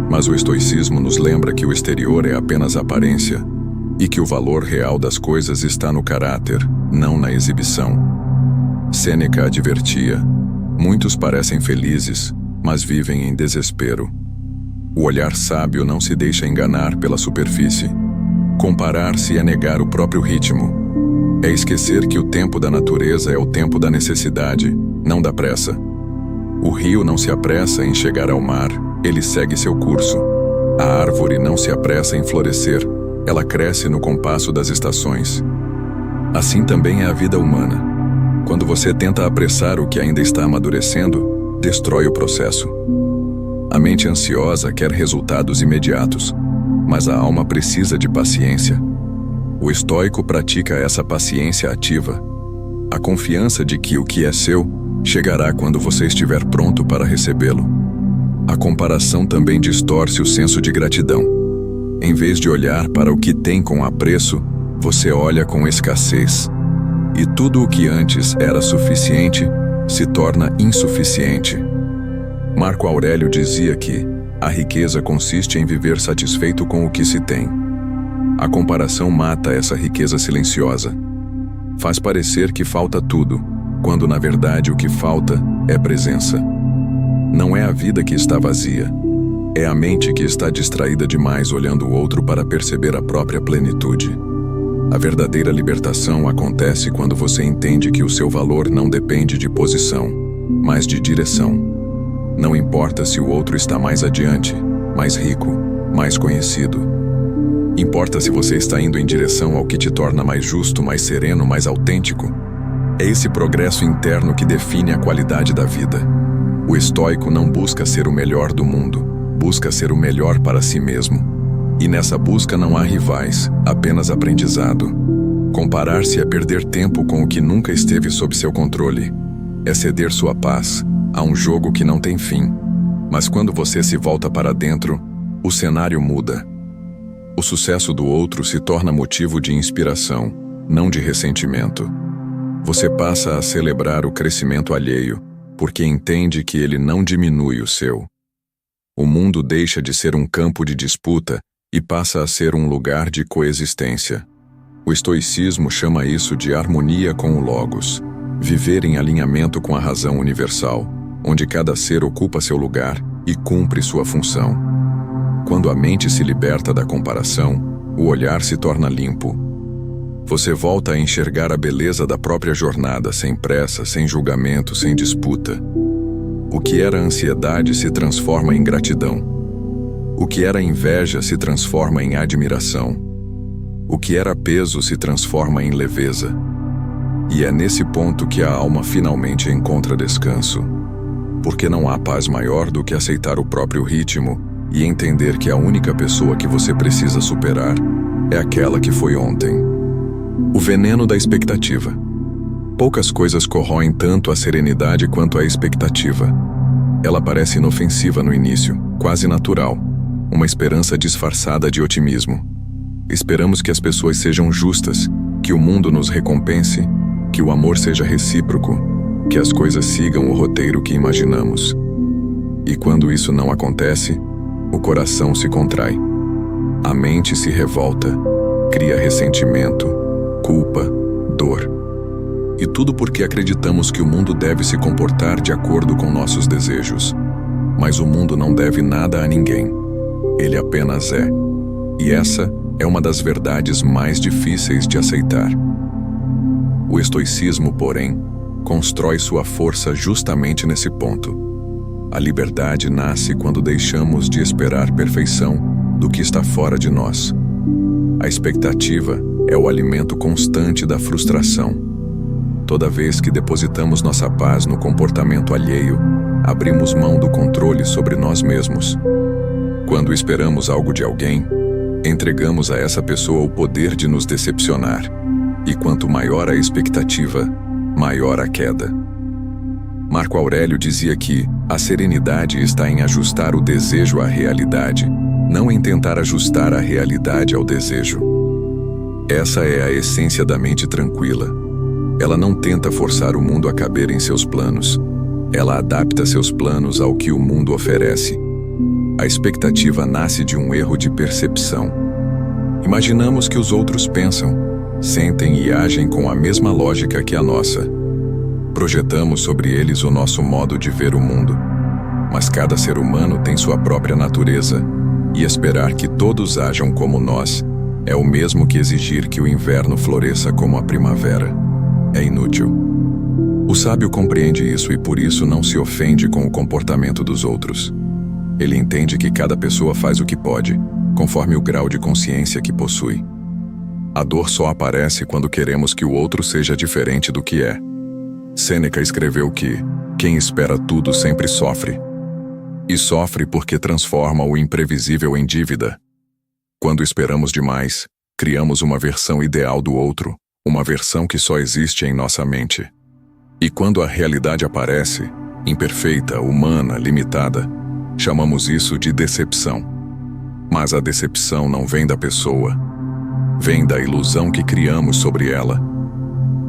Mas o estoicismo nos lembra que o exterior é apenas aparência e que o valor real das coisas está no caráter, não na exibição. Sêneca advertia: muitos parecem felizes, mas vivem em desespero. O olhar sábio não se deixa enganar pela superfície. Comparar-se é negar o próprio ritmo. É esquecer que o tempo da natureza é o tempo da necessidade, não da pressa. O rio não se apressa em chegar ao mar, ele segue seu curso. A árvore não se apressa em florescer, ela cresce no compasso das estações. Assim também é a vida humana. Quando você tenta apressar o que ainda está amadurecendo, destrói o processo. A mente ansiosa quer resultados imediatos, mas a alma precisa de paciência. O estoico pratica essa paciência ativa, a confiança de que o que é seu chegará quando você estiver pronto para recebê-lo. A comparação também distorce o senso de gratidão. Em vez de olhar para o que tem com apreço, você olha com escassez. E tudo o que antes era suficiente se torna insuficiente. Marco Aurélio dizia que a riqueza consiste em viver satisfeito com o que se tem. A comparação mata essa riqueza silenciosa. Faz parecer que falta tudo, quando na verdade o que falta é presença. Não é a vida que está vazia, é a mente que está distraída demais olhando o outro para perceber a própria plenitude. A verdadeira libertação acontece quando você entende que o seu valor não depende de posição, mas de direção. Não importa se o outro está mais adiante, mais rico, mais conhecido. Importa se você está indo em direção ao que te torna mais justo, mais sereno, mais autêntico. É esse progresso interno que define a qualidade da vida. O estoico não busca ser o melhor do mundo, busca ser o melhor para si mesmo. E nessa busca não há rivais, apenas aprendizado. Comparar-se é perder tempo com o que nunca esteve sob seu controle. É ceder sua paz a um jogo que não tem fim. Mas quando você se volta para dentro, o cenário muda. O sucesso do outro se torna motivo de inspiração, não de ressentimento. Você passa a celebrar o crescimento alheio, porque entende que ele não diminui o seu. O mundo deixa de ser um campo de disputa e passa a ser um lugar de coexistência. O estoicismo chama isso de harmonia com o logos. Viver em alinhamento com a razão universal, onde cada ser ocupa seu lugar e cumpre sua função. Quando a mente se liberta da comparação, o olhar se torna limpo. Você volta a enxergar a beleza da própria jornada, sem pressa, sem julgamento, sem disputa. O que era ansiedade se transforma em gratidão. O que era inveja se transforma em admiração. O que era peso se transforma em leveza. E é nesse ponto que a alma finalmente encontra descanso. Porque não há paz maior do que aceitar o próprio ritmo e entender que a única pessoa que você precisa superar é aquela que foi ontem. O veneno da expectativa. Poucas coisas corroem tanto a serenidade quanto a expectativa. Ela parece inofensiva no início, quase natural, uma esperança disfarçada de otimismo. Esperamos que as pessoas sejam justas, que o mundo nos recompense, que o amor seja recíproco, que as coisas sigam o roteiro que imaginamos. E quando isso não acontece, o coração se contrai. A mente se revolta, cria ressentimento, culpa, dor. E tudo porque acreditamos que o mundo deve se comportar de acordo com nossos desejos. Mas o mundo não deve nada a ninguém. Ele apenas é. E essa é uma das verdades mais difíceis de aceitar. O estoicismo, porém, constrói sua força justamente nesse ponto. A liberdade nasce quando deixamos de esperar perfeição do que está fora de nós. A expectativa é o alimento constante da frustração. Toda vez que depositamos nossa paz no comportamento alheio, abrimos mão do controle sobre nós mesmos. Quando esperamos algo de alguém, entregamos a essa pessoa o poder de nos decepcionar. E quanto maior a expectativa, maior a queda. Marco Aurélio dizia que a serenidade está em ajustar o desejo à realidade, não em tentar ajustar a realidade ao desejo. Essa é a essência da mente tranquila. Ela não tenta forçar o mundo a caber em seus planos. Ela adapta seus planos ao que o mundo oferece. A expectativa nasce de um erro de percepção. Imaginamos que os outros pensam, sentem e agem com a mesma lógica que a nossa. Projetamos sobre eles o nosso modo de ver o mundo. Mas cada ser humano tem sua própria natureza, e esperar que todos ajam como nós é o mesmo que exigir que o inverno floresça como a primavera. É inútil. O sábio compreende isso e por isso não se ofende com o comportamento dos outros. Ele entende que cada pessoa faz o que pode, conforme o grau de consciência que possui. A dor só aparece quando queremos que o outro seja diferente do que é. Sêneca escreveu que quem espera tudo sempre sofre. E sofre porque transforma o imprevisível em dívida. Quando esperamos demais, criamos uma versão ideal do outro, uma versão que só existe em nossa mente. E quando a realidade aparece, imperfeita, humana, limitada, chamamos isso de decepção. Mas a decepção não vem da pessoa, vem da ilusão que criamos sobre ela.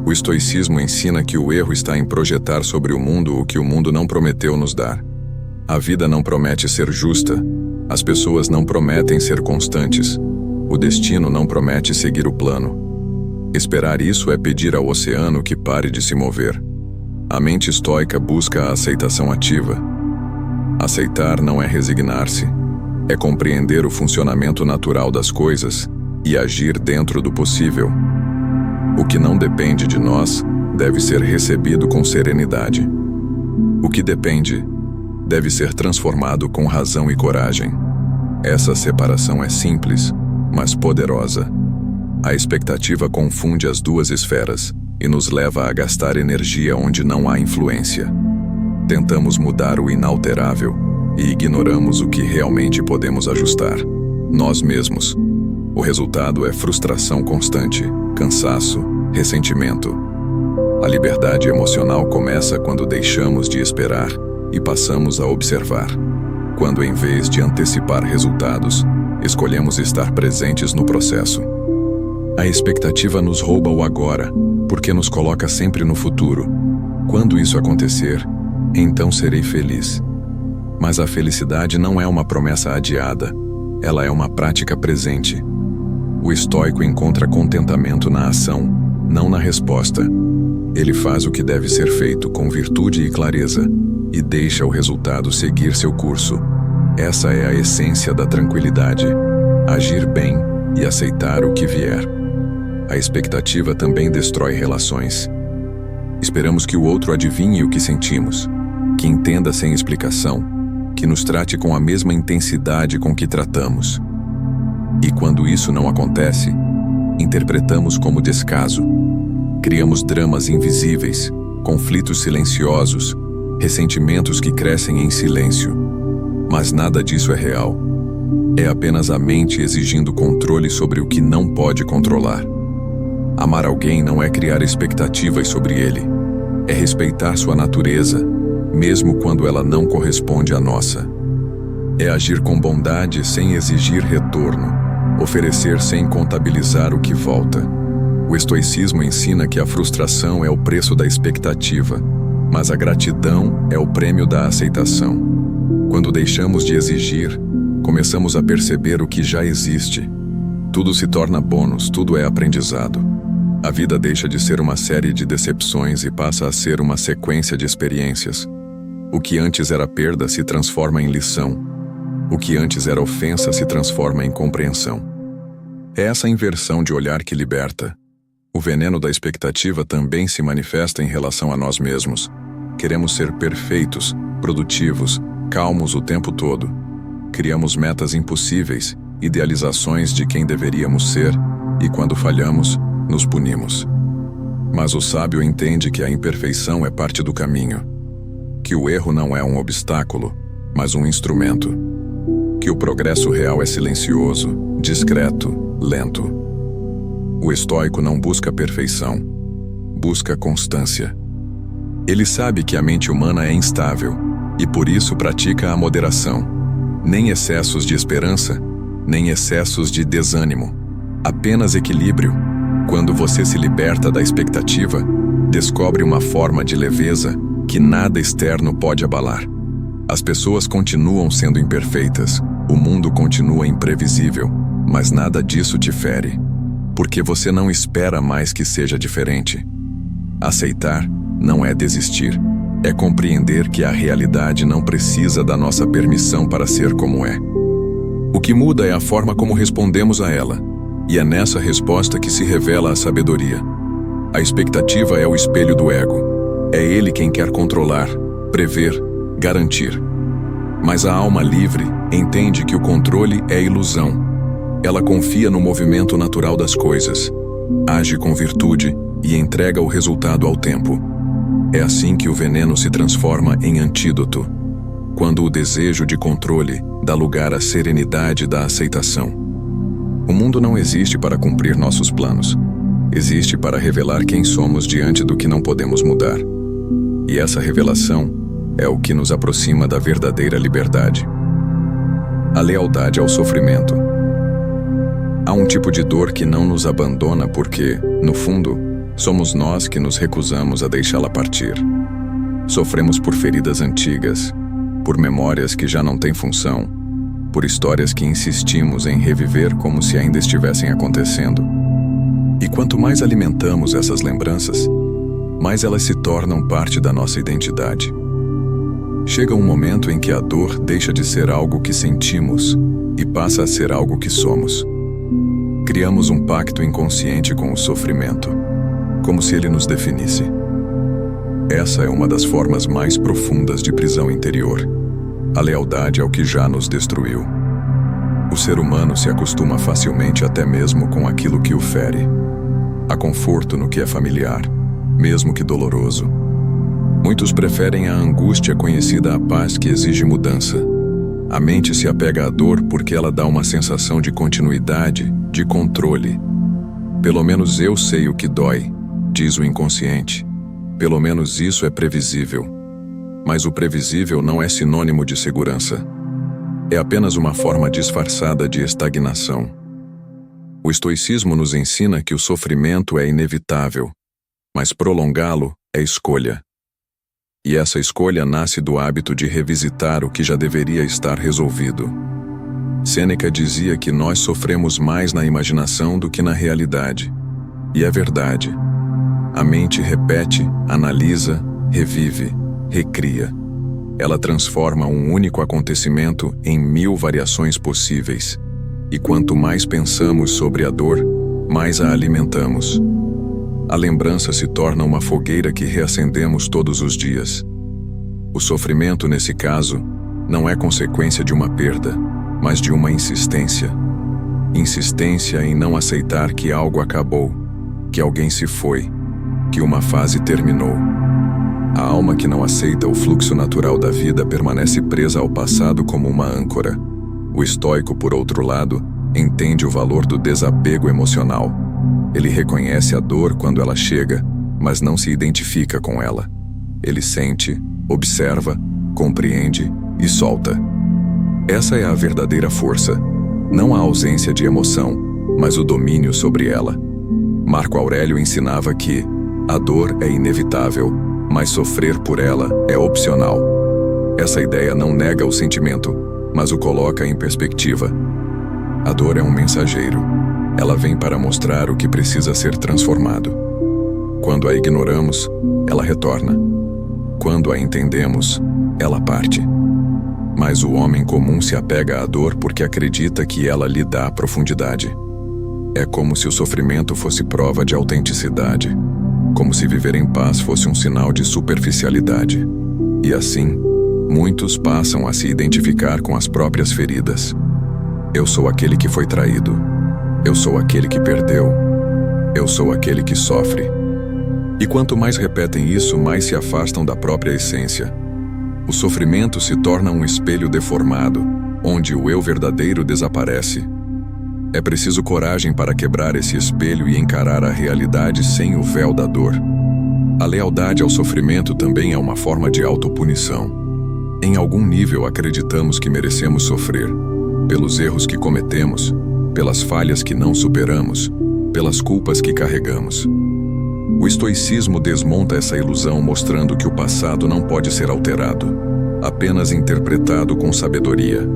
O estoicismo ensina que o erro está em projetar sobre o mundo o que o mundo não prometeu nos dar. A vida não promete ser justa, as pessoas não prometem ser constantes, o destino não promete seguir o plano. Esperar isso é pedir ao oceano que pare de se mover. A mente estoica busca a aceitação ativa. Aceitar não é resignar-se, é compreender o funcionamento natural das coisas e agir dentro do possível. O que não depende de nós deve ser recebido com serenidade. O que depende deve ser transformado com razão e coragem. Essa separação é simples, mas poderosa. A expectativa confunde as duas esferas e nos leva a gastar energia onde não há influência. Tentamos mudar o inalterável e ignoramos o que realmente podemos ajustar, nós mesmos. O resultado é frustração constante, cansaço, ressentimento. A liberdade emocional começa quando deixamos de esperar e passamos a observar. Quando, em vez de antecipar resultados, escolhemos estar presentes no processo. A expectativa nos rouba o agora, porque nos coloca sempre no futuro. Quando isso acontecer, então serei feliz. Mas a felicidade não é uma promessa adiada, ela é uma prática presente. O estoico encontra contentamento na ação, não na resposta. Ele faz o que deve ser feito com virtude e clareza e deixa o resultado seguir seu curso. Essa é a essência da tranquilidade: agir bem e aceitar o que vier. A expectativa também destrói relações. Esperamos que o outro adivinhe o que sentimos, que entenda sem explicação, que nos trate com a mesma intensidade com que tratamos. E quando isso não acontece, interpretamos como descaso. Criamos dramas invisíveis, conflitos silenciosos, ressentimentos que crescem em silêncio. Mas nada disso é real. É apenas a mente exigindo controle sobre o que não pode controlar. Amar alguém não é criar expectativas sobre ele. É respeitar sua natureza, mesmo quando ela não corresponde à nossa. É agir com bondade sem exigir retorno, oferecer sem contabilizar o que volta. O estoicismo ensina que a frustração é o preço da expectativa, mas a gratidão é o prêmio da aceitação. Quando deixamos de exigir, começamos a perceber o que já existe. Tudo se torna bônus, tudo é aprendizado. A vida deixa de ser uma série de decepções e passa a ser uma sequência de experiências. O que antes era perda se transforma em lição. O que antes era ofensa se transforma em compreensão. É essa inversão de olhar que liberta. O veneno da expectativa também se manifesta em relação a nós mesmos. Queremos ser perfeitos, produtivos, calmos o tempo todo. Criamos metas impossíveis, idealizações de quem deveríamos ser, e quando falhamos, nos punimos. Mas o sábio entende que a imperfeição é parte do caminho, que o erro não é um obstáculo, mas um instrumento, que o progresso real é silencioso, discreto, lento. O estoico não busca perfeição, busca constância. Ele sabe que a mente humana é instável e por isso pratica a moderação. Nem excessos de esperança, nem excessos de desânimo, apenas equilíbrio. Quando você se liberta da expectativa, descobre uma forma de leveza que nada externo pode abalar. As pessoas continuam sendo imperfeitas, o mundo continua imprevisível, mas nada disso te fere, porque você não espera mais que seja diferente. Aceitar não é desistir, é compreender que a realidade não precisa da nossa permissão para ser como é. O que muda é a forma como respondemos a ela. E é nessa resposta que se revela a sabedoria. A expectativa é o espelho do ego. É ele quem quer controlar, prever, garantir. Mas a alma livre entende que o controle é ilusão. Ela confia no movimento natural das coisas, age com virtude e entrega o resultado ao tempo. É assim que o veneno se transforma em antídoto, quando o desejo de controle dá lugar à serenidade da aceitação. O mundo não existe para cumprir nossos planos. Existe para revelar quem somos diante do que não podemos mudar. E essa revelação é o que nos aproxima da verdadeira liberdade. A lealdade ao sofrimento. Há um tipo de dor que não nos abandona porque, no fundo, somos nós que nos recusamos a deixá-la partir. Sofremos por feridas antigas, por memórias que já não têm função, por histórias que insistimos em reviver como se ainda estivessem acontecendo. E quanto mais alimentamos essas lembranças, mais elas se tornam parte da nossa identidade. Chega um momento em que a dor deixa de ser algo que sentimos e passa a ser algo que somos. Criamos um pacto inconsciente com o sofrimento, como se ele nos definisse. Essa é uma das formas mais profundas de prisão interior. A lealdade ao que já nos destruiu. O ser humano se acostuma facilmente até mesmo com aquilo que o fere. Há conforto no que é familiar, mesmo que doloroso. Muitos preferem a angústia conhecida à paz que exige mudança. A mente se apega à dor porque ela dá uma sensação de continuidade, de controle. Pelo menos eu sei o que dói, diz o inconsciente. Pelo menos isso é previsível. Mas o previsível não é sinônimo de segurança. É apenas uma forma disfarçada de estagnação. O estoicismo nos ensina que o sofrimento é inevitável, mas prolongá-lo é escolha. E essa escolha nasce do hábito de revisitar o que já deveria estar resolvido. Sêneca dizia que nós sofremos mais na imaginação do que na realidade. E é verdade. A mente repete, analisa, revive, recria. Ela transforma um único acontecimento em 1000 variações possíveis. E quanto mais pensamos sobre a dor, mais a alimentamos. A lembrança se torna uma fogueira que reacendemos todos os dias. O sofrimento, nesse caso, não é consequência de uma perda, mas de uma insistência. Insistência em não aceitar que algo acabou, que alguém se foi, que uma fase terminou. A alma que não aceita o fluxo natural da vida permanece presa ao passado como uma âncora. O estoico, por outro lado, entende o valor do desapego emocional. Ele reconhece a dor quando ela chega, mas não se identifica com ela. Ele sente, observa, compreende e solta. Essa é a verdadeira força, não a ausência de emoção, mas o domínio sobre ela. Marco Aurélio ensinava que a dor é inevitável, mas sofrer por ela é opcional. Essa ideia não nega o sentimento, mas o coloca em perspectiva. A dor é um mensageiro. Ela vem para mostrar o que precisa ser transformado. Quando a ignoramos, ela retorna. Quando a entendemos, ela parte. Mas o homem comum se apega à dor porque acredita que ela lhe dá profundidade. É como se o sofrimento fosse prova de autenticidade, como se viver em paz fosse um sinal de superficialidade. E assim, muitos passam a se identificar com as próprias feridas. Eu sou aquele que foi traído. Eu sou aquele que perdeu. Eu sou aquele que sofre. E quanto mais repetem isso, mais se afastam da própria essência. O sofrimento se torna um espelho deformado, onde o eu verdadeiro desaparece. É preciso coragem para quebrar esse espelho e encarar a realidade sem o véu da dor. A lealdade ao sofrimento também é uma forma de autopunição. Em algum nível acreditamos que merecemos sofrer, pelos erros que cometemos, pelas falhas que não superamos, pelas culpas que carregamos. O estoicismo desmonta essa ilusão, mostrando que o passado não pode ser alterado, apenas interpretado com sabedoria.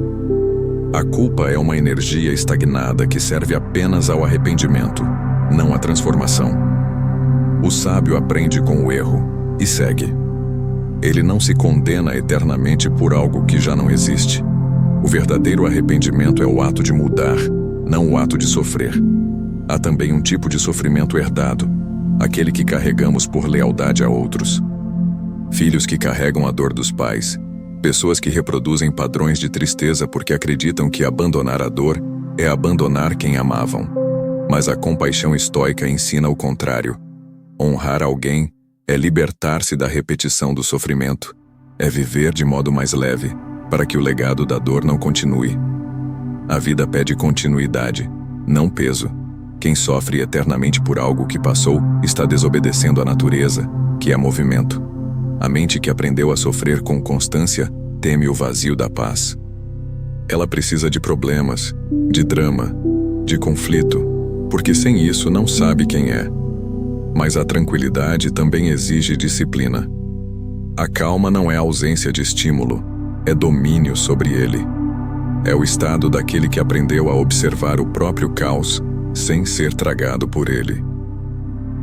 A culpa é uma energia estagnada que serve apenas ao arrependimento, não à transformação. O sábio aprende com o erro e segue. Ele não se condena eternamente por algo que já não existe. O verdadeiro arrependimento é o ato de mudar, não o ato de sofrer. Há também um tipo de sofrimento herdado, aquele que carregamos por lealdade a outros. Filhos que carregam a dor dos pais, pessoas que reproduzem padrões de tristeza porque acreditam que abandonar a dor é abandonar quem amavam. Mas a compaixão estoica ensina o contrário. Honrar alguém é libertar-se da repetição do sofrimento, é viver de modo mais leve, para que o legado da dor não continue. A vida pede continuidade, não peso. Quem sofre eternamente por algo que passou está desobedecendo a natureza, que é movimento. A mente que aprendeu a sofrer com constância teme o vazio da paz. Ela precisa de problemas, de drama, de conflito, porque sem isso não sabe quem é. Mas a tranquilidade também exige disciplina. A calma não é ausência de estímulo, é domínio sobre ele. É o estado daquele que aprendeu a observar o próprio caos, sem ser tragado por ele.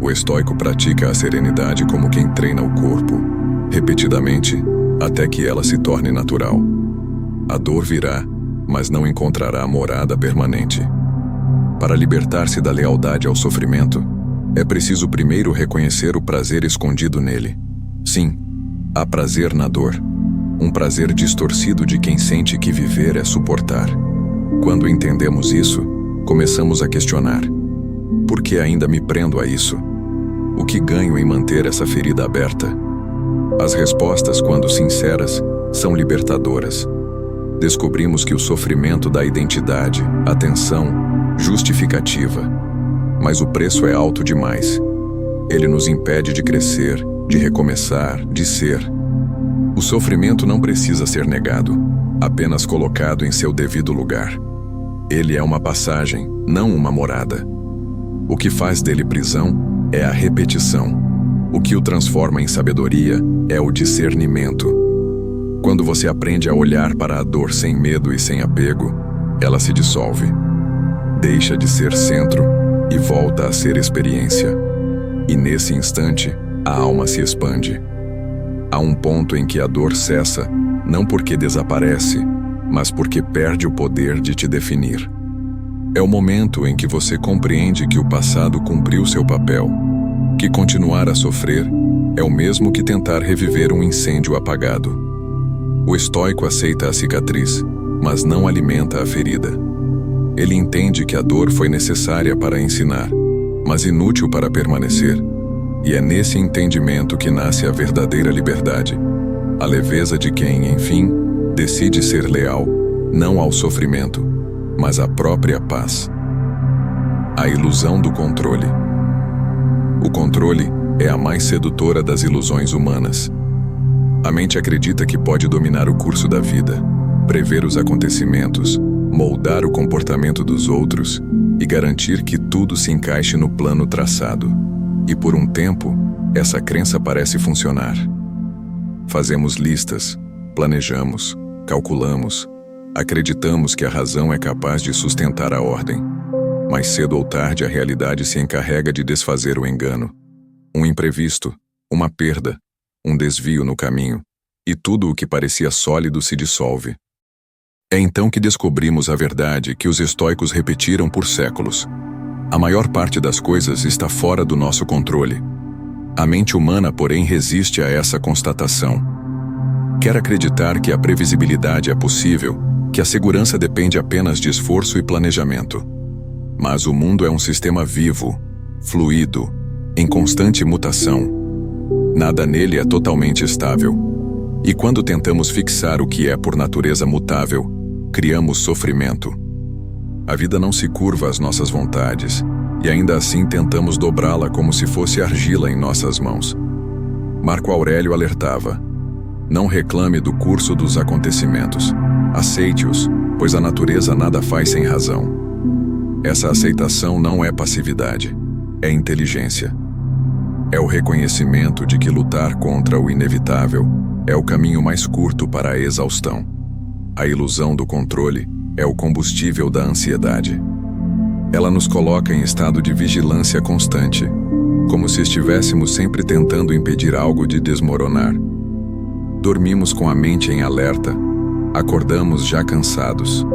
O estoico pratica a serenidade como quem treina o corpo, repetidamente, até que ela se torne natural. A dor virá, mas não encontrará morada permanente. Para libertar-se da lealdade ao sofrimento, é preciso primeiro reconhecer o prazer escondido nele. Sim, há prazer na dor, um prazer distorcido de quem sente que viver é suportar. Quando entendemos isso, começamos a questionar: por que ainda me prendo a isso? O que ganho em manter essa ferida aberta? As respostas, quando sinceras, são libertadoras. Descobrimos que o sofrimento dá identidade, atenção, justificativa. Mas o preço é alto demais. Ele nos impede de crescer, de recomeçar, de ser. O sofrimento não precisa ser negado, apenas colocado em seu devido lugar. Ele é uma passagem, não uma morada. O que faz dele prisão é a repetição. O que o transforma em sabedoria é o discernimento. Quando você aprende a olhar para a dor sem medo e sem apego, ela se dissolve. Deixa de ser centro e volta a ser experiência. E nesse instante, a alma se expande. Há um ponto em que a dor cessa, não porque desaparece, mas porque perde o poder de te definir. É o momento em que você compreende que o passado cumpriu seu papel, que continuar a sofrer é o mesmo que tentar reviver um incêndio apagado. O estoico aceita a cicatriz, mas não alimenta a ferida. Ele entende que a dor foi necessária para ensinar, mas inútil para permanecer. E é nesse entendimento que nasce a verdadeira liberdade, a leveza de quem, enfim, decide ser leal, não ao sofrimento, mas à própria paz. A ilusão do controle. O controle é a mais sedutora das ilusões humanas. A mente acredita que pode dominar o curso da vida, prever os acontecimentos, moldar o comportamento dos outros e garantir que tudo se encaixe no plano traçado. E por um tempo, essa crença parece funcionar. Fazemos listas, planejamos, calculamos, acreditamos que a razão é capaz de sustentar a ordem. Mas cedo ou tarde a realidade se encarrega de desfazer o engano. Um imprevisto, uma perda, um desvio no caminho, e tudo o que parecia sólido se dissolve. É então que descobrimos a verdade que os estoicos repetiram por séculos. A maior parte das coisas está fora do nosso controle. A mente humana, porém, resiste a essa constatação. Quer acreditar que a previsibilidade é possível, que a segurança depende apenas de esforço e planejamento. Mas o mundo é um sistema vivo, fluido, em constante mutação. Nada nele é totalmente estável. E quando tentamos fixar o que é por natureza mutável, criamos sofrimento. A vida não se curva às nossas vontades, e ainda assim tentamos dobrá-la como se fosse argila em nossas mãos. Marco Aurélio alertava: não reclame do curso dos acontecimentos. Aceite-os, pois a natureza nada faz sem razão. Essa aceitação não é passividade, é inteligência. É o reconhecimento de que lutar contra o inevitável é o caminho mais curto para a exaustão. A ilusão do controle é o combustível da ansiedade. Ela nos coloca em estado de vigilância constante, como se estivéssemos sempre tentando impedir algo de desmoronar. Dormimos com a mente em alerta, acordamos já cansados.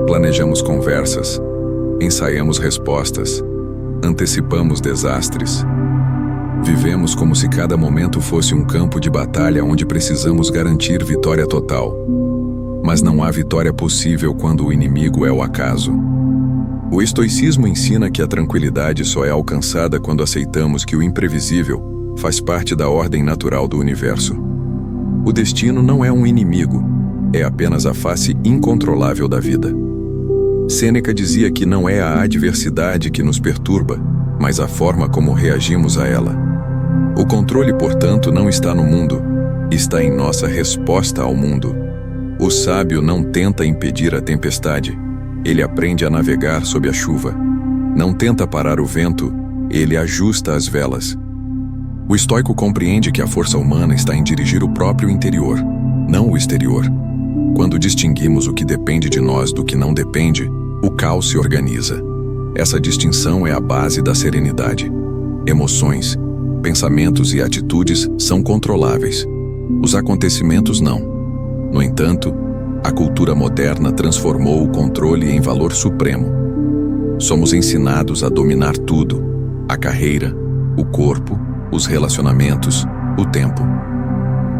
Planejamos conversas, ensaiamos respostas, antecipamos desastres. Vivemos como se cada momento fosse um campo de batalha onde precisamos garantir vitória total. Mas não há vitória possível quando o inimigo é o acaso. O estoicismo ensina que a tranquilidade só é alcançada quando aceitamos que o imprevisível faz parte da ordem natural do universo. O destino não é um inimigo, é apenas a face incontrolável da vida. Sêneca dizia que não é a adversidade que nos perturba, mas a forma como reagimos a ela. O controle, portanto, não está no mundo, está em nossa resposta ao mundo. O sábio não tenta impedir a tempestade, ele aprende a navegar sob a chuva. Não tenta parar o vento, ele ajusta as velas. O estoico compreende que a força humana está em dirigir o próprio interior, não o exterior. Quando distinguimos o que depende de nós do que não depende, o caos se organiza. Essa distinção é a base da serenidade. Emoções, pensamentos e atitudes são controláveis. Os acontecimentos não. No entanto, a cultura moderna transformou o controle em valor supremo. Somos ensinados a dominar tudo: a carreira, o corpo, os relacionamentos, o tempo.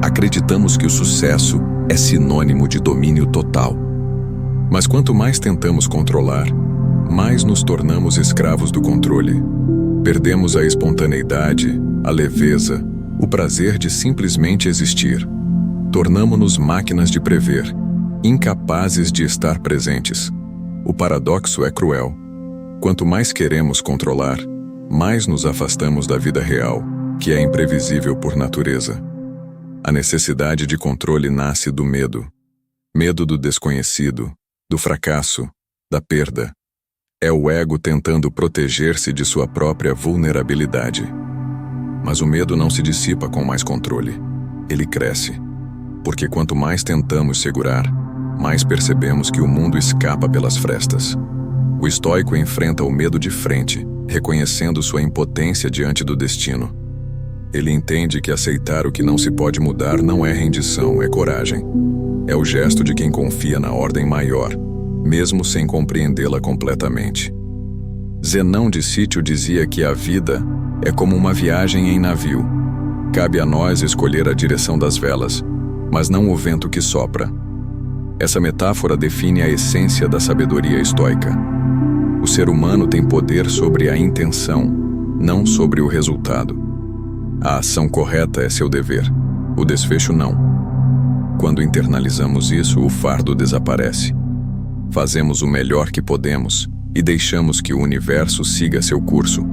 Acreditamos que o sucesso é sinônimo de domínio total. Mas quanto mais tentamos controlar, mais nos tornamos escravos do controle. Perdemos a espontaneidade, a leveza, o prazer de simplesmente existir. Tornamo-nos máquinas de prever, incapazes de estar presentes. O paradoxo é cruel. Quanto mais queremos controlar, mais nos afastamos da vida real, que é imprevisível por natureza. A necessidade de controle nasce do medo. Medo do desconhecido, do fracasso, da perda. É o ego tentando proteger-se de sua própria vulnerabilidade. Mas o medo não se dissipa com mais controle. Ele cresce. Porque quanto mais tentamos segurar, mais percebemos que o mundo escapa pelas frestas. O estoico enfrenta o medo de frente, reconhecendo sua impotência diante do destino. Ele entende que aceitar o que não se pode mudar não é rendição, é coragem. É o gesto de quem confia na ordem maior, mesmo sem compreendê-la completamente. Zenão de Sítio dizia que a vida é como uma viagem em navio. Cabe a nós escolher a direção das velas, mas não o vento que sopra. Essa metáfora define a essência da sabedoria estoica. O ser humano tem poder sobre a intenção, não sobre o resultado. A ação correta é seu dever, o desfecho não. Quando internalizamos isso, o fardo desaparece. Fazemos o melhor que podemos e deixamos que o universo siga seu curso.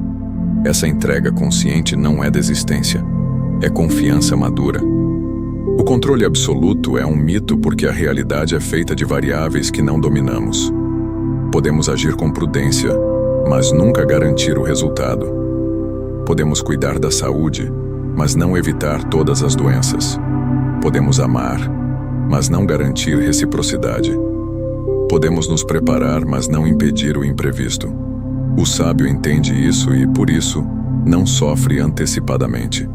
Essa entrega consciente não é desistência, é confiança madura. O controle absoluto é um mito porque a realidade é feita de variáveis que não dominamos. Podemos agir com prudência, mas nunca garantir o resultado. Podemos cuidar da saúde, mas não evitar todas as doenças. Podemos amar, mas não garantir reciprocidade. Podemos nos preparar, mas não impedir o imprevisto. O sábio entende isso e, por isso, não sofre antecipadamente.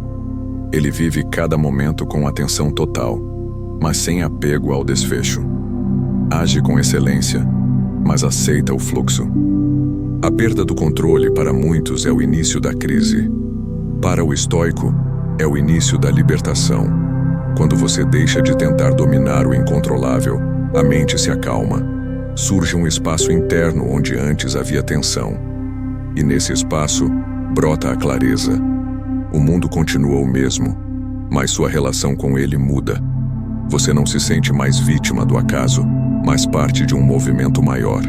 Ele vive cada momento com atenção total, mas sem apego ao desfecho. Age com excelência, mas aceita o fluxo. A perda do controle para muitos é o início da crise. Para o estoico, é o início da libertação. Quando você deixa de tentar dominar o incontrolável, a mente se acalma. Surge um espaço interno onde antes havia tensão. E nesse espaço, brota a clareza. O mundo continua o mesmo, mas sua relação com ele muda. Você não se sente mais vítima do acaso, mas parte de um movimento maior.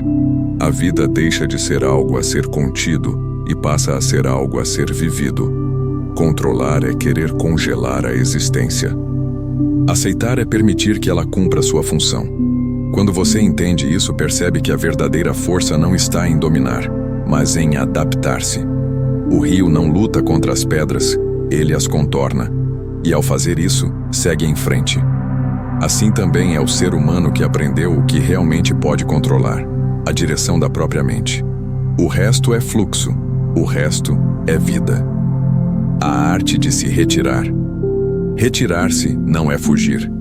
A vida deixa de ser algo a ser contido e passa a ser algo a ser vivido. Controlar é querer congelar a existência. Aceitar é permitir que ela cumpra sua função. Quando você entende isso, percebe que a verdadeira força não está em dominar, mas em adaptar-se. O rio não luta contra as pedras, ele as contorna. E ao fazer isso, segue em frente. Assim também é o ser humano que aprendeu o que realmente pode controlar, a direção da própria mente. O resto é fluxo, o resto é vida. A arte de se retirar. Retirar-se não é fugir.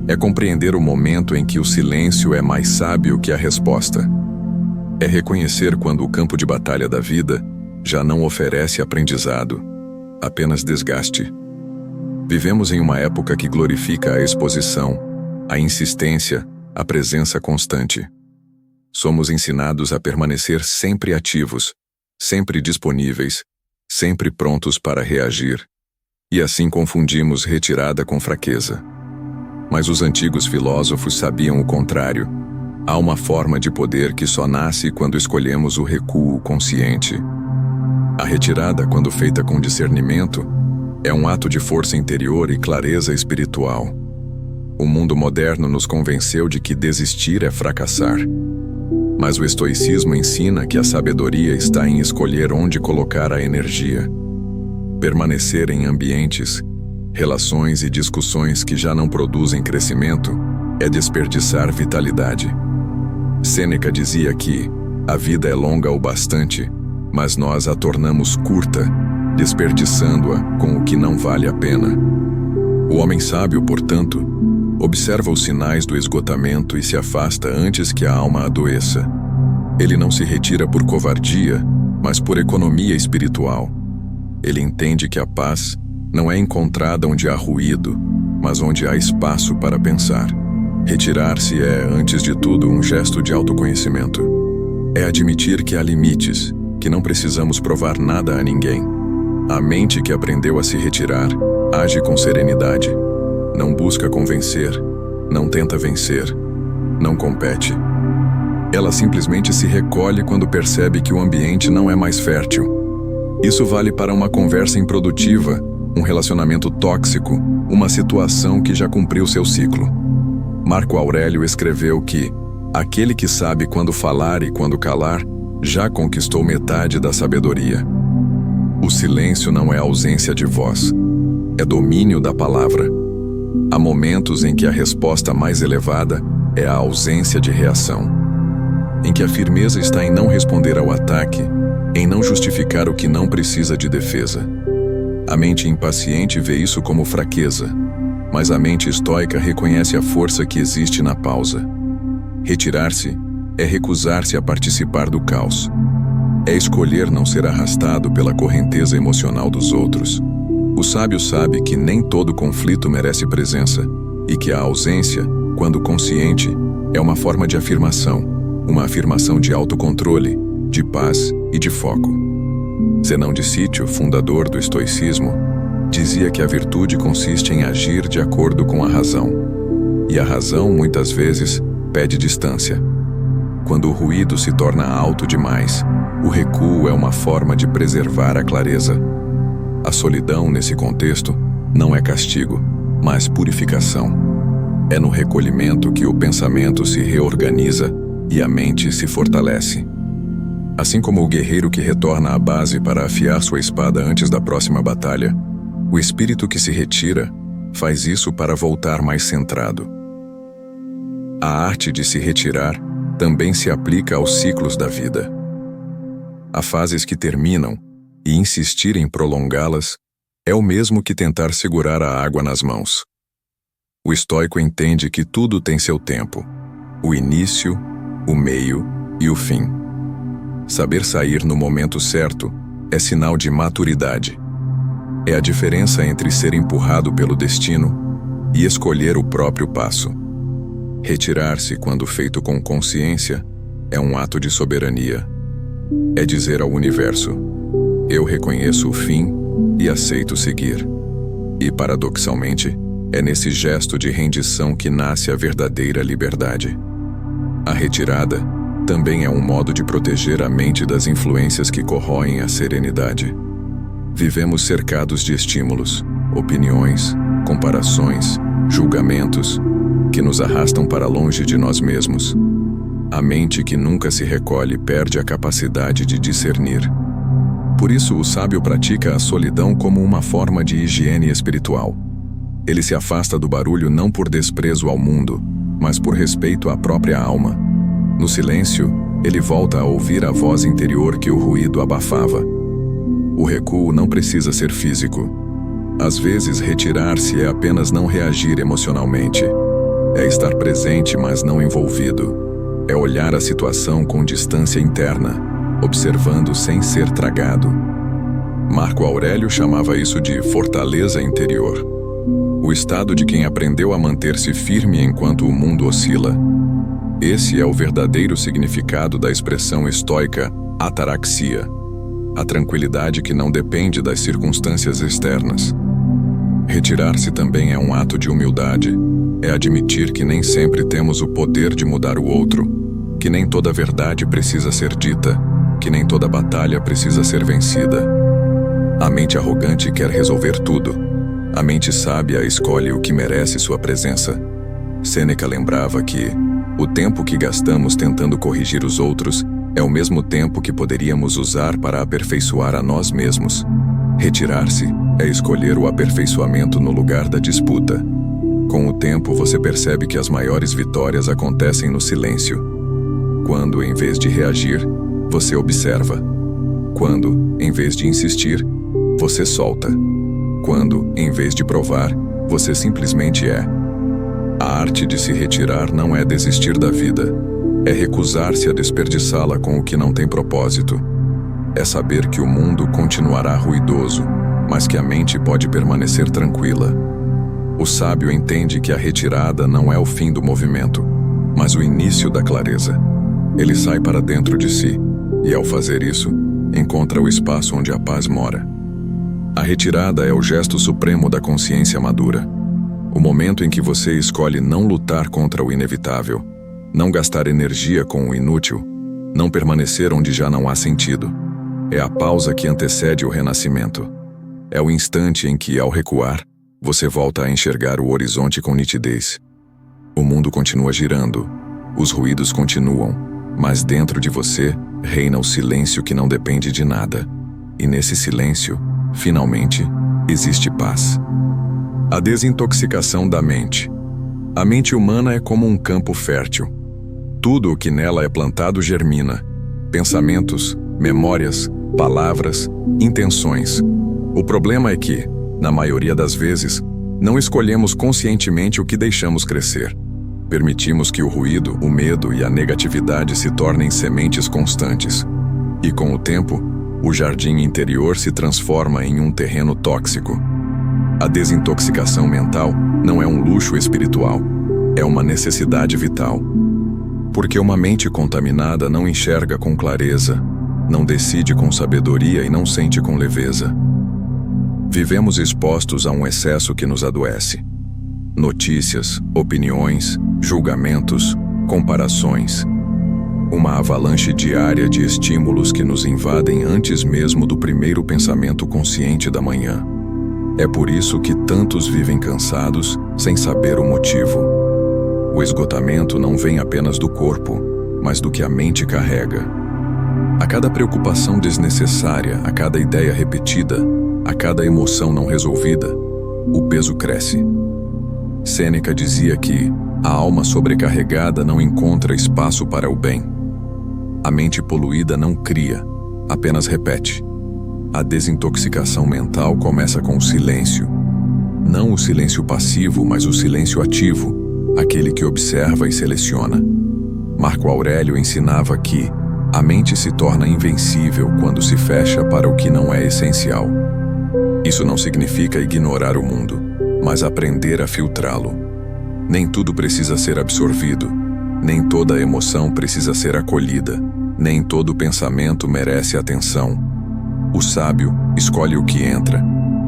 É compreender o momento em que o silêncio é mais sábio que a resposta. É reconhecer quando o campo de batalha da vida já não oferece aprendizado, apenas desgaste. Vivemos em uma época que glorifica a exposição, a insistência, a presença constante. Somos ensinados a permanecer sempre ativos, sempre disponíveis, sempre prontos para reagir. E assim confundimos retirada com fraqueza. Mas os antigos filósofos sabiam o contrário. Há uma forma de poder que só nasce quando escolhemos o recuo consciente. A retirada, quando feita com discernimento, é um ato de força interior e clareza espiritual. O mundo moderno nos convenceu de que desistir é fracassar. Mas o estoicismo ensina que a sabedoria está em escolher onde colocar a energia. Permanecer em ambientes, relações e discussões que já não produzem crescimento é desperdiçar vitalidade. Sêneca dizia que a vida é longa o bastante, mas nós a tornamos curta, desperdiçando-a com o que não vale a pena. O homem sábio, portanto, observa os sinais do esgotamento e se afasta antes que a alma adoeça. Ele não se retira por covardia, mas por economia espiritual. Ele entende que a paz não é encontrada onde há ruído, mas onde há espaço para pensar. Retirar-se é, antes de tudo, um gesto de autoconhecimento. É admitir que há limites, que não precisamos provar nada a ninguém. A mente que aprendeu a se retirar age com serenidade. Não busca convencer, não tenta vencer, não compete. Ela simplesmente se recolhe quando percebe que o ambiente não é mais fértil. Isso vale para uma conversa improdutiva, um relacionamento tóxico, uma situação que já cumpriu seu ciclo. Marco Aurélio escreveu que aquele que sabe quando falar e quando calar já conquistou metade da sabedoria. O silêncio não é ausência de voz, é domínio da palavra. Há momentos em que a resposta mais elevada é a ausência de reação. em que a firmeza está em não responder ao ataque, em não justificar o que não precisa de defesa. A mente impaciente vê isso como fraqueza, mas a mente estoica reconhece a força que existe na pausa. Retirar-se é recusar-se a participar do caos. É escolher não ser arrastado pela correnteza emocional dos outros. O sábio sabe que nem todo conflito merece presença e que a ausência, quando consciente, é uma forma de afirmação, uma afirmação de autocontrole, de paz e de foco. Zenão de Sítio, fundador do estoicismo, dizia que a virtude consiste em agir de acordo com a razão. E a razão, muitas vezes, pede distância. Quando o ruído se torna alto demais, o recuo é uma forma de preservar a clareza. A solidão, nesse contexto, não é castigo, mas purificação. É no recolhimento que o pensamento se reorganiza e a mente se fortalece. Assim como o guerreiro que retorna à base para afiar sua espada antes da próxima batalha, o espírito que se retira faz isso para voltar mais centrado. A arte de se retirar também se aplica aos ciclos da vida. Há fases que terminam, e insistir em prolongá-las é o mesmo que tentar segurar a água nas mãos. O estoico entende que tudo tem seu tempo, o início, o meio e o fim. Saber sair no momento certo é sinal de maturidade. É a diferença entre ser empurrado pelo destino e escolher o próprio passo. Retirar-se quando feito com consciência é um ato de soberania. É dizer ao universo: eu reconheço o fim e aceito seguir. E, paradoxalmente, é nesse gesto de rendição que nasce a verdadeira liberdade. A retirada também é um modo de proteger a mente das influências que corroem a serenidade. Vivemos cercados de estímulos, opiniões, comparações, julgamentos, que nos arrastam para longe de nós mesmos. A mente que nunca se recolhe perde a capacidade de discernir. Por isso, o sábio pratica a solidão como uma forma de higiene espiritual. Ele se afasta do barulho não por desprezo ao mundo, mas por respeito à própria alma. No silêncio, ele volta a ouvir a voz interior que o ruído abafava. O recuo não precisa ser físico. Às vezes, retirar-se é apenas não reagir emocionalmente. É estar presente, mas não envolvido. É olhar a situação com distância interna, observando sem ser tragado. Marco Aurélio chamava isso de fortaleza interior. O estado de quem aprendeu a manter-se firme enquanto o mundo oscila. Esse é o verdadeiro significado da expressão estoica ataraxia, a tranquilidade que não depende das circunstâncias externas. Retirar-se também é um ato de humildade. É admitir que nem sempre temos o poder de mudar o outro, que nem toda verdade precisa ser dita, que nem toda batalha precisa ser vencida. A mente arrogante quer resolver tudo. A mente sábia escolhe o que merece sua presença. Sêneca lembrava que o tempo que gastamos tentando corrigir os outros é o mesmo tempo que poderíamos usar para aperfeiçoar a nós mesmos. Retirar-se é escolher o aperfeiçoamento no lugar da disputa. Com o tempo, você percebe que as maiores vitórias acontecem no silêncio. Quando, em vez de reagir, você observa. Quando, em vez de insistir, você solta. Quando, em vez de provar, você simplesmente é. A arte de se retirar não é desistir da vida. É recusar-se a desperdiçá-la com o que não tem propósito. É saber que o mundo continuará ruidoso, mas que a mente pode permanecer tranquila. O sábio entende que a retirada não é o fim do movimento, mas o início da clareza. Ele sai para dentro de si, e ao fazer isso, encontra o espaço onde a paz mora. A retirada é o gesto supremo da consciência madura. O momento em que você escolhe não lutar contra o inevitável, não gastar energia com o inútil, não permanecer onde já não há sentido. É a pausa que antecede o renascimento. É o instante em que, ao recuar, você volta a enxergar o horizonte com nitidez. O mundo continua girando, os ruídos continuam, mas dentro de você reina o silêncio que não depende de nada. E nesse silêncio, finalmente, existe paz. A desintoxicação da mente. A mente humana é como um campo fértil. Tudo o que nela é plantado germina. Pensamentos, memórias, palavras, intenções. O problema é que, na maioria das vezes, não escolhemos conscientemente o que deixamos crescer. Permitimos que o ruído, o medo e a negatividade se tornem sementes constantes. E com o tempo, o jardim interior se transforma em um terreno tóxico. A desintoxicação mental não é um luxo espiritual, é uma necessidade vital. Porque uma mente contaminada não enxerga com clareza, não decide com sabedoria e não sente com leveza. Vivemos expostos a um excesso que nos adoece. Notícias, opiniões, julgamentos, comparações. Uma avalanche diária de estímulos que nos invadem antes mesmo do primeiro pensamento consciente da manhã. É por isso que tantos vivem cansados, sem saber o motivo. O esgotamento não vem apenas do corpo, mas do que a mente carrega. A cada preocupação desnecessária, a cada ideia repetida, a cada emoção não resolvida, o peso cresce. Sêneca dizia que a alma sobrecarregada não encontra espaço para o bem. A mente poluída não cria, apenas repete. A desintoxicação mental começa com o silêncio. Não o silêncio passivo, mas o silêncio ativo, aquele que observa e seleciona. Marco Aurélio ensinava que a mente se torna invencível quando se fecha para o que não é essencial. Isso não significa ignorar o mundo, mas aprender a filtrá-lo. Nem tudo precisa ser absorvido, nem toda emoção precisa ser acolhida, nem todo pensamento merece atenção. O sábio escolhe o que entra.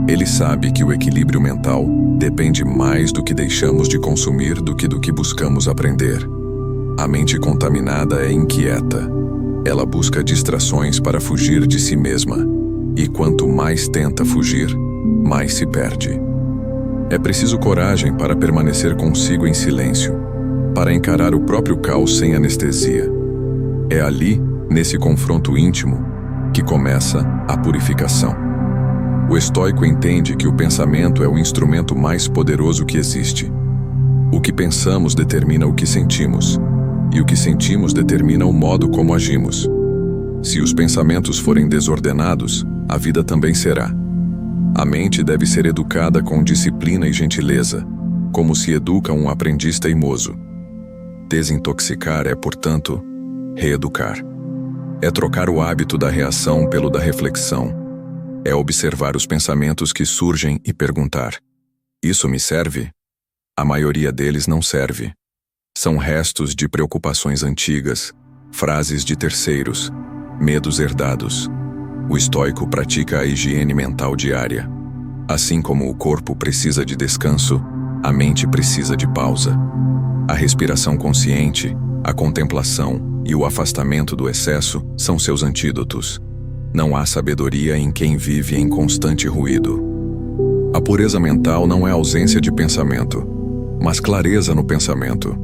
Ele sabe que o equilíbrio mental depende mais do que deixamos de consumir do que buscamos aprender. A mente contaminada é inquieta. Ela busca distrações para fugir de si mesma. E quanto mais tenta fugir, mais se perde. É preciso coragem para permanecer consigo em silêncio, para encarar o próprio caos sem anestesia. É ali, nesse confronto íntimo, que começa a purificação. O estoico entende que o pensamento é o instrumento mais poderoso que existe. O que pensamos determina o que sentimos, e o que sentimos determina o modo como agimos. Se os pensamentos forem desordenados, a vida também será. A mente deve ser educada com disciplina e gentileza, como se educa um aprendiz teimoso. Desintoxicar é, portanto, reeducar. É trocar o hábito da reação pelo da reflexão. É observar os pensamentos que surgem e perguntar: isso me serve? A maioria deles não serve. São restos de preocupações antigas, frases de terceiros, medos herdados. O estoico pratica a higiene mental diária. Assim como o corpo precisa de descanso, a mente precisa de pausa. A respiração consciente, a contemplação e o afastamento do excesso são seus antídotos. Não há sabedoria em quem vive em constante ruído. A pureza mental não é ausência de pensamento, mas clareza no pensamento.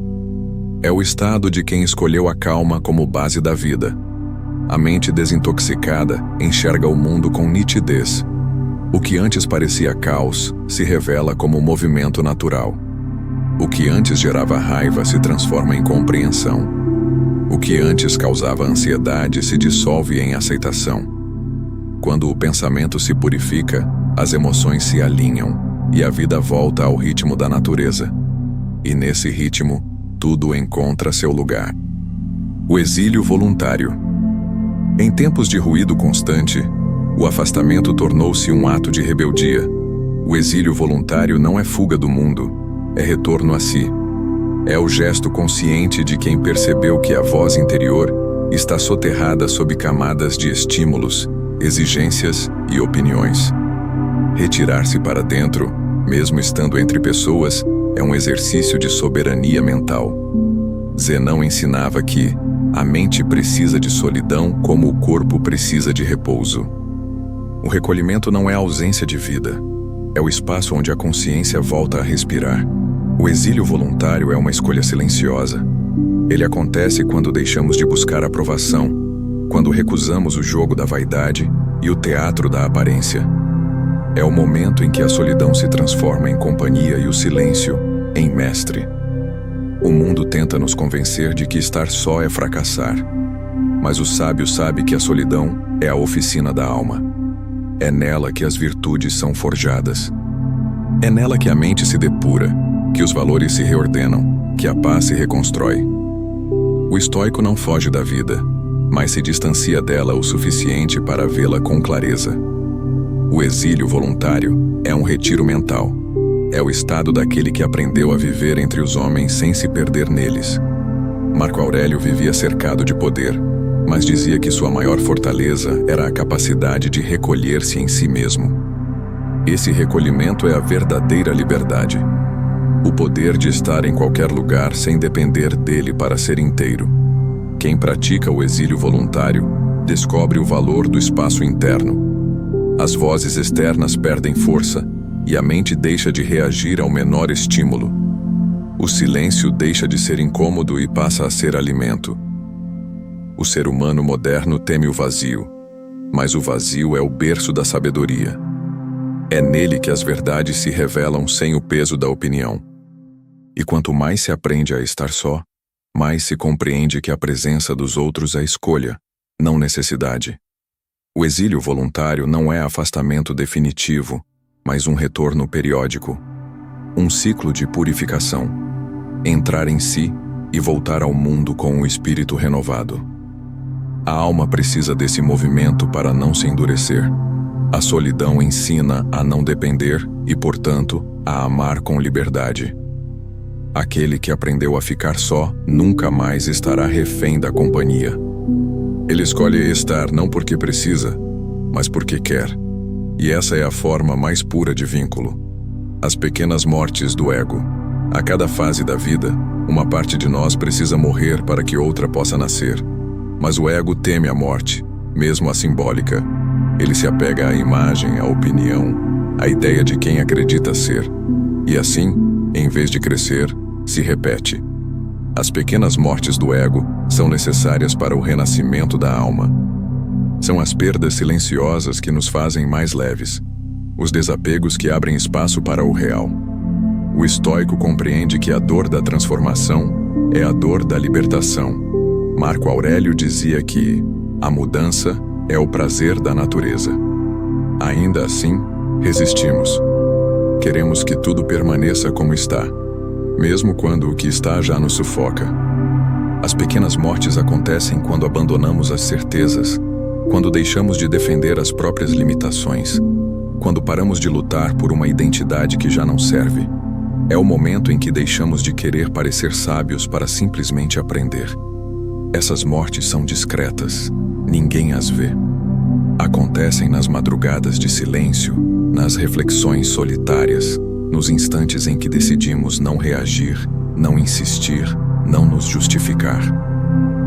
É o estado de quem escolheu a calma como base da vida. A mente desintoxicada enxerga o mundo com nitidez. O que antes parecia caos se revela como movimento natural. O que antes gerava raiva se transforma em compreensão. O que antes causava ansiedade se dissolve em aceitação. Quando o pensamento se purifica, as emoções se alinham e a vida volta ao ritmo da natureza. E nesse ritmo, tudo encontra seu lugar. O exílio voluntário. Em tempos de ruído constante, o afastamento tornou-se um ato de rebeldia. O exílio voluntário não é fuga do mundo, é retorno a si. É o gesto consciente de quem percebeu que a voz interior está soterrada sob camadas de estímulos, exigências e opiniões. Retirar-se para dentro, mesmo estando entre pessoas, é um exercício de soberania mental. Zenão ensinava que a mente precisa de solidão como o corpo precisa de repouso. O recolhimento não é a ausência de vida, é o espaço onde a consciência volta a respirar. O exílio voluntário é uma escolha silenciosa. Ele acontece quando deixamos de buscar aprovação, quando recusamos o jogo da vaidade e o teatro da aparência. É o momento em que a solidão se transforma em companhia e o silêncio em mestre. O mundo tenta nos convencer de que estar só é fracassar. Mas o sábio sabe que a solidão é a oficina da alma. É nela que as virtudes são forjadas. É nela que a mente se depura, que os valores se reordenam, que a paz se reconstrói. O estoico não foge da vida, mas se distancia dela o suficiente para vê-la com clareza. O exílio voluntário é um retiro mental. É o estado daquele que aprendeu a viver entre os homens sem se perder neles. Marco Aurélio vivia cercado de poder, mas dizia que sua maior fortaleza era a capacidade de recolher-se em si mesmo. Esse recolhimento é a verdadeira liberdade. O poder de estar em qualquer lugar sem depender dele para ser inteiro. Quem pratica o exílio voluntário descobre o valor do espaço interno. As vozes externas perdem força e a mente deixa de reagir ao menor estímulo. O silêncio deixa de ser incômodo e passa a ser alimento. O ser humano moderno teme o vazio, mas o vazio é o berço da sabedoria. É nele que as verdades se revelam sem o peso da opinião. E quanto mais se aprende a estar só, mais se compreende que a presença dos outros é escolha, não necessidade. O exílio voluntário não é afastamento definitivo, mas um retorno periódico. Um ciclo de purificação. Entrar em si e voltar ao mundo com o espírito renovado. A alma precisa desse movimento para não se endurecer. A solidão ensina a não depender e, portanto, a amar com liberdade. Aquele que aprendeu a ficar só nunca mais estará refém da companhia. Ele escolhe estar não porque precisa, mas porque quer. E essa é a forma mais pura de vínculo. As pequenas mortes do ego. A cada fase da vida, uma parte de nós precisa morrer para que outra possa nascer. Mas o ego teme a morte, mesmo a simbólica. Ele se apega à imagem, à opinião, à ideia de quem acredita ser. E assim, em vez de crescer, se repete. As pequenas mortes do ego são necessárias para o renascimento da alma. São as perdas silenciosas que nos fazem mais leves, os desapegos que abrem espaço para o real. O estoico compreende que a dor da transformação é a dor da libertação. Marco Aurélio dizia que a mudança é o prazer da natureza. Ainda assim, resistimos. Queremos que tudo permaneça como está, mesmo quando o que está já nos sufoca. As pequenas mortes acontecem quando abandonamos as certezas, quando deixamos de defender as próprias limitações, quando paramos de lutar por uma identidade que já não serve. É o momento em que deixamos de querer parecer sábios para simplesmente aprender. Essas mortes são discretas, ninguém as vê. Acontecem nas madrugadas de silêncio, nas reflexões solitárias, nos instantes em que decidimos não reagir, não insistir, não nos justificar.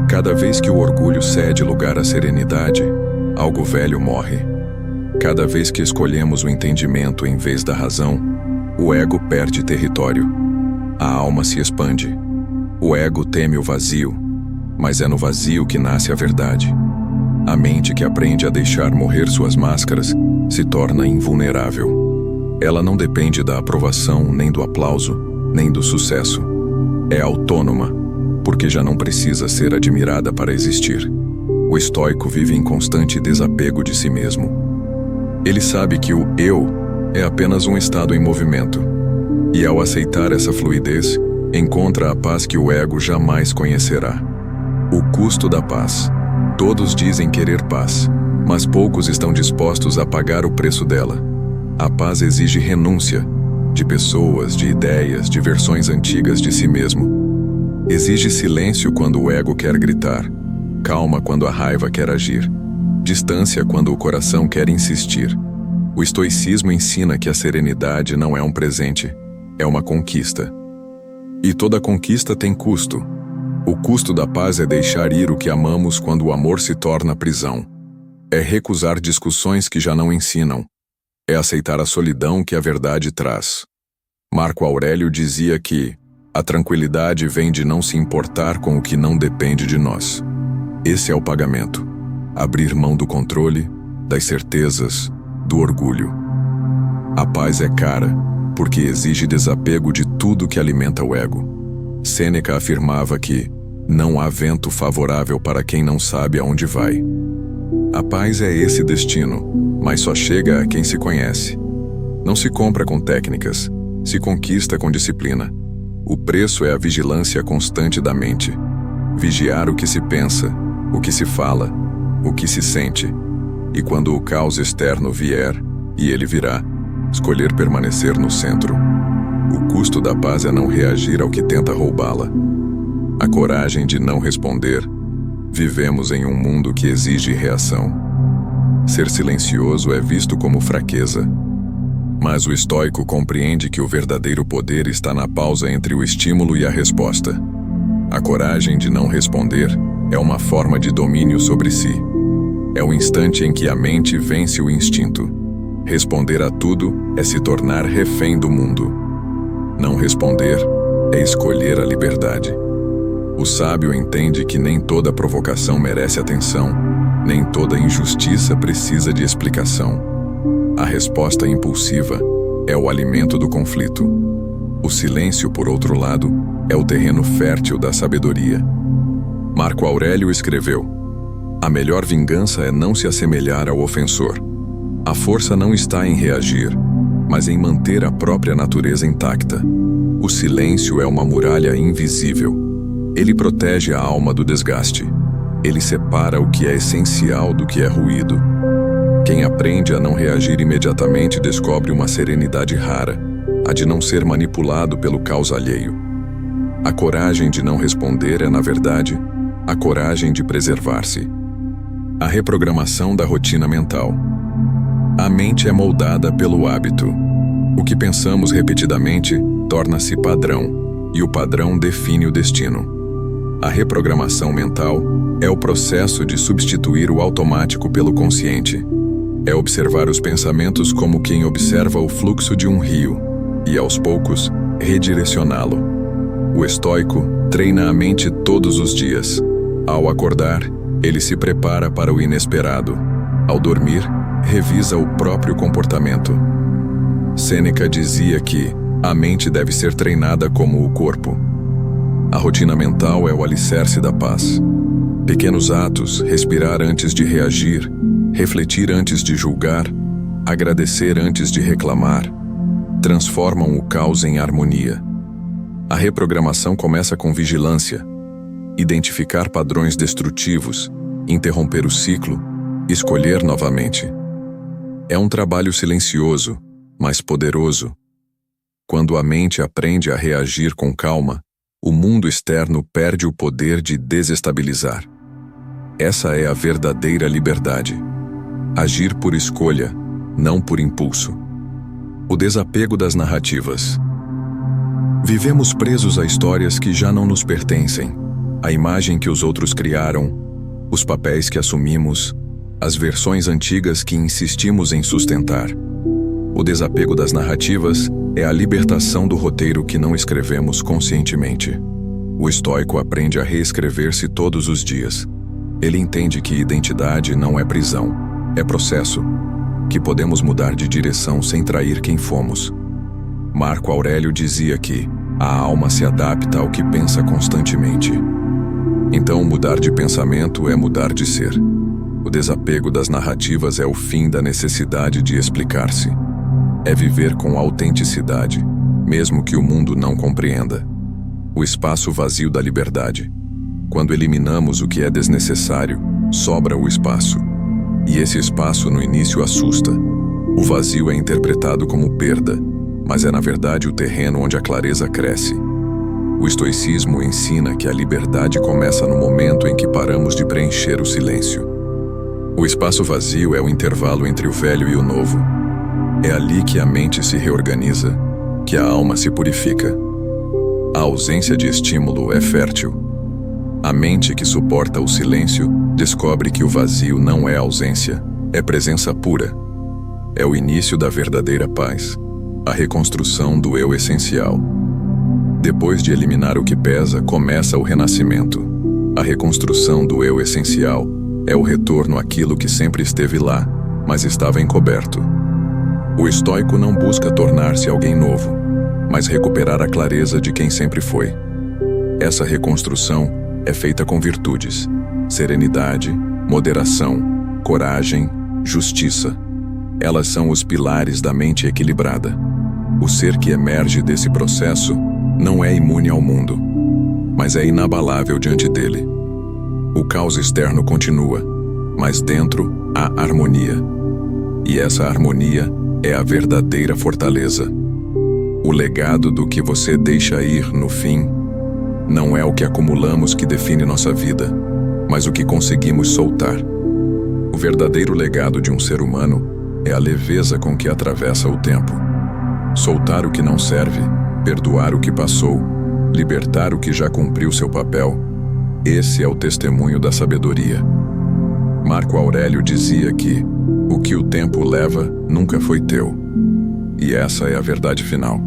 Cada vez que o orgulho cede lugar à serenidade, algo velho morre. Cada vez que escolhemos o entendimento em vez da razão, o ego perde território. A alma se expande. O ego teme o vazio, mas é no vazio que nasce a verdade. A mente que aprende a deixar morrer suas máscaras se torna invulnerável. Ela não depende da aprovação, nem do aplauso, nem do sucesso. É autônoma, porque já não precisa ser admirada para existir. O estoico vive em constante desapego de si mesmo. Ele sabe que o eu é apenas um estado em movimento, e ao aceitar essa fluidez, encontra a paz que o ego jamais conhecerá. O custo da paz. Todos dizem querer paz, mas poucos estão dispostos a pagar o preço dela. A paz exige renúncia de pessoas, de ideias, de versões antigas de si mesmo. Exige silêncio quando o ego quer gritar, calma quando a raiva quer agir, distância quando o coração quer insistir. O estoicismo ensina que a serenidade não é um presente, é uma conquista. E toda conquista tem custo. O custo da paz é deixar ir o que amamos quando o amor se torna prisão. É recusar discussões que já não ensinam. É aceitar a solidão que a verdade traz. Marco Aurélio dizia que a tranquilidade vem de não se importar com o que não depende de nós. Esse é o pagamento. Abrir mão do controle, das certezas, do orgulho. A paz é cara, porque exige desapego de tudo que alimenta o ego. Sêneca afirmava que não há vento favorável para quem não sabe aonde vai. A paz é esse destino, mas só chega a quem se conhece. Não se compra com técnicas, se conquista com disciplina. O preço é a vigilância constante da mente. Vigiar o que se pensa, o que se fala, o que se sente. E quando o caos externo vier, e ele virá, escolher permanecer no centro. O custo da paz é não reagir ao que tenta roubá-la. A coragem de não responder. Vivemos em um mundo que exige reação. Ser silencioso é visto como fraqueza. Mas o estoico compreende que o verdadeiro poder está na pausa entre o estímulo e a resposta. A coragem de não responder é uma forma de domínio sobre si. É o instante em que a mente vence o instinto. Responder a tudo é se tornar refém do mundo. Não responder é escolher a liberdade. O sábio entende que nem toda provocação merece atenção, nem toda injustiça precisa de explicação. A resposta impulsiva é o alimento do conflito. O silêncio, por outro lado, é o terreno fértil da sabedoria. Marco Aurélio escreveu: "A melhor vingança é não se assemelhar ao ofensor. A força não está em reagir, mas em manter a própria natureza intacta. O silêncio é uma muralha invisível. Ele protege a alma do desgaste. Ele separa o que é essencial do que é ruído. Quem aprende a não reagir imediatamente descobre uma serenidade rara, a de não ser manipulado pelo caos alheio. A coragem de não responder é, na verdade, a coragem de preservar-se." A reprogramação da rotina mental. A mente é moldada pelo hábito. O que pensamos repetidamente torna-se padrão, e o padrão define o destino. A reprogramação mental é o processo de substituir o automático pelo consciente. É observar os pensamentos como quem observa o fluxo de um rio e, aos poucos, redirecioná-lo. O estoico treina a mente todos os dias. Ao acordar, ele se prepara para o inesperado. Ao dormir, revisa o próprio comportamento. Sêneca dizia que a mente deve ser treinada como o corpo. A rotina mental é o alicerce da paz. Pequenos atos, respirar antes de reagir, refletir antes de julgar, agradecer antes de reclamar, transformam o caos em harmonia. A reprogramação começa com vigilância, identificar padrões destrutivos, interromper o ciclo, escolher novamente. É um trabalho silencioso, mas poderoso. Quando a mente aprende a reagir com calma, o mundo externo perde o poder de desestabilizar. Essa é a verdadeira liberdade. Agir por escolha, não por impulso. O desapego das narrativas. Vivemos presos a histórias que já não nos pertencem, a imagem que os outros criaram, os papéis que assumimos, as versões antigas que insistimos em sustentar. O desapego das narrativas é a libertação do roteiro que não escrevemos conscientemente. O estoico aprende a reescrever-se todos os dias. Ele entende que identidade não é prisão, é processo, que podemos mudar de direção sem trair quem fomos. Marco Aurélio dizia que a alma se adapta ao que pensa constantemente. Então, mudar de pensamento é mudar de ser. O desapego das narrativas é o fim da necessidade de explicar-se. É viver com autenticidade, mesmo que o mundo não compreenda. O espaço vazio da liberdade. Quando eliminamos o que é desnecessário, sobra o espaço. E esse espaço no início assusta. O vazio é interpretado como perda, mas é na verdade o terreno onde a clareza cresce. O estoicismo ensina que a liberdade começa no momento em que paramos de preencher o silêncio. O espaço vazio é o intervalo entre o velho e o novo. É ali que a mente se reorganiza, que a alma se purifica. A ausência de estímulo é fértil. A mente que suporta o silêncio descobre que o vazio não é ausência, é presença pura. É o início da verdadeira paz, a reconstrução do eu essencial. Depois de eliminar o que pesa, começa o renascimento. A reconstrução do eu essencial é o retorno àquilo que sempre esteve lá, mas estava encoberto. O estoico não busca tornar-se alguém novo, mas recuperar a clareza de quem sempre foi. Essa reconstrução é feita com virtudes: serenidade, moderação, coragem, justiça. Elas são os pilares da mente equilibrada. O ser que emerge desse processo não é imune ao mundo, mas é inabalável diante dele. O caos externo continua, mas dentro há harmonia. E essa harmonia é a verdadeira fortaleza. O legado do que você deixa ir no fim não é o que acumulamos que define nossa vida, mas o que conseguimos soltar. O verdadeiro legado de um ser humano é a leveza com que atravessa o tempo. Soltar o que não serve, perdoar o que passou, libertar o que já cumpriu seu papel. Esse é o testemunho da sabedoria. Marco Aurélio dizia que o que o tempo leva nunca foi teu. E essa é a verdade final.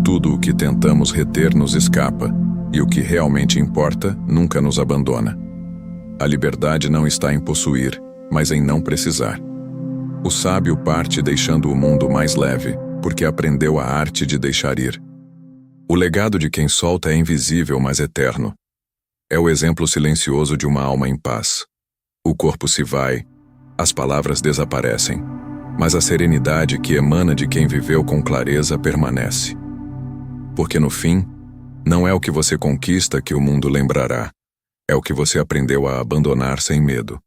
Tudo o que tentamos reter nos escapa, e o que realmente importa nunca nos abandona. A liberdade não está em possuir, mas em não precisar. O sábio parte deixando o mundo mais leve, porque aprendeu a arte de deixar ir. O legado de quem solta é invisível, mas eterno. É o exemplo silencioso de uma alma em paz. O corpo se vai, as palavras desaparecem, mas a serenidade que emana de quem viveu com clareza permanece. Porque no fim, não é o que você conquista que o mundo lembrará, é o que você aprendeu a abandonar sem medo.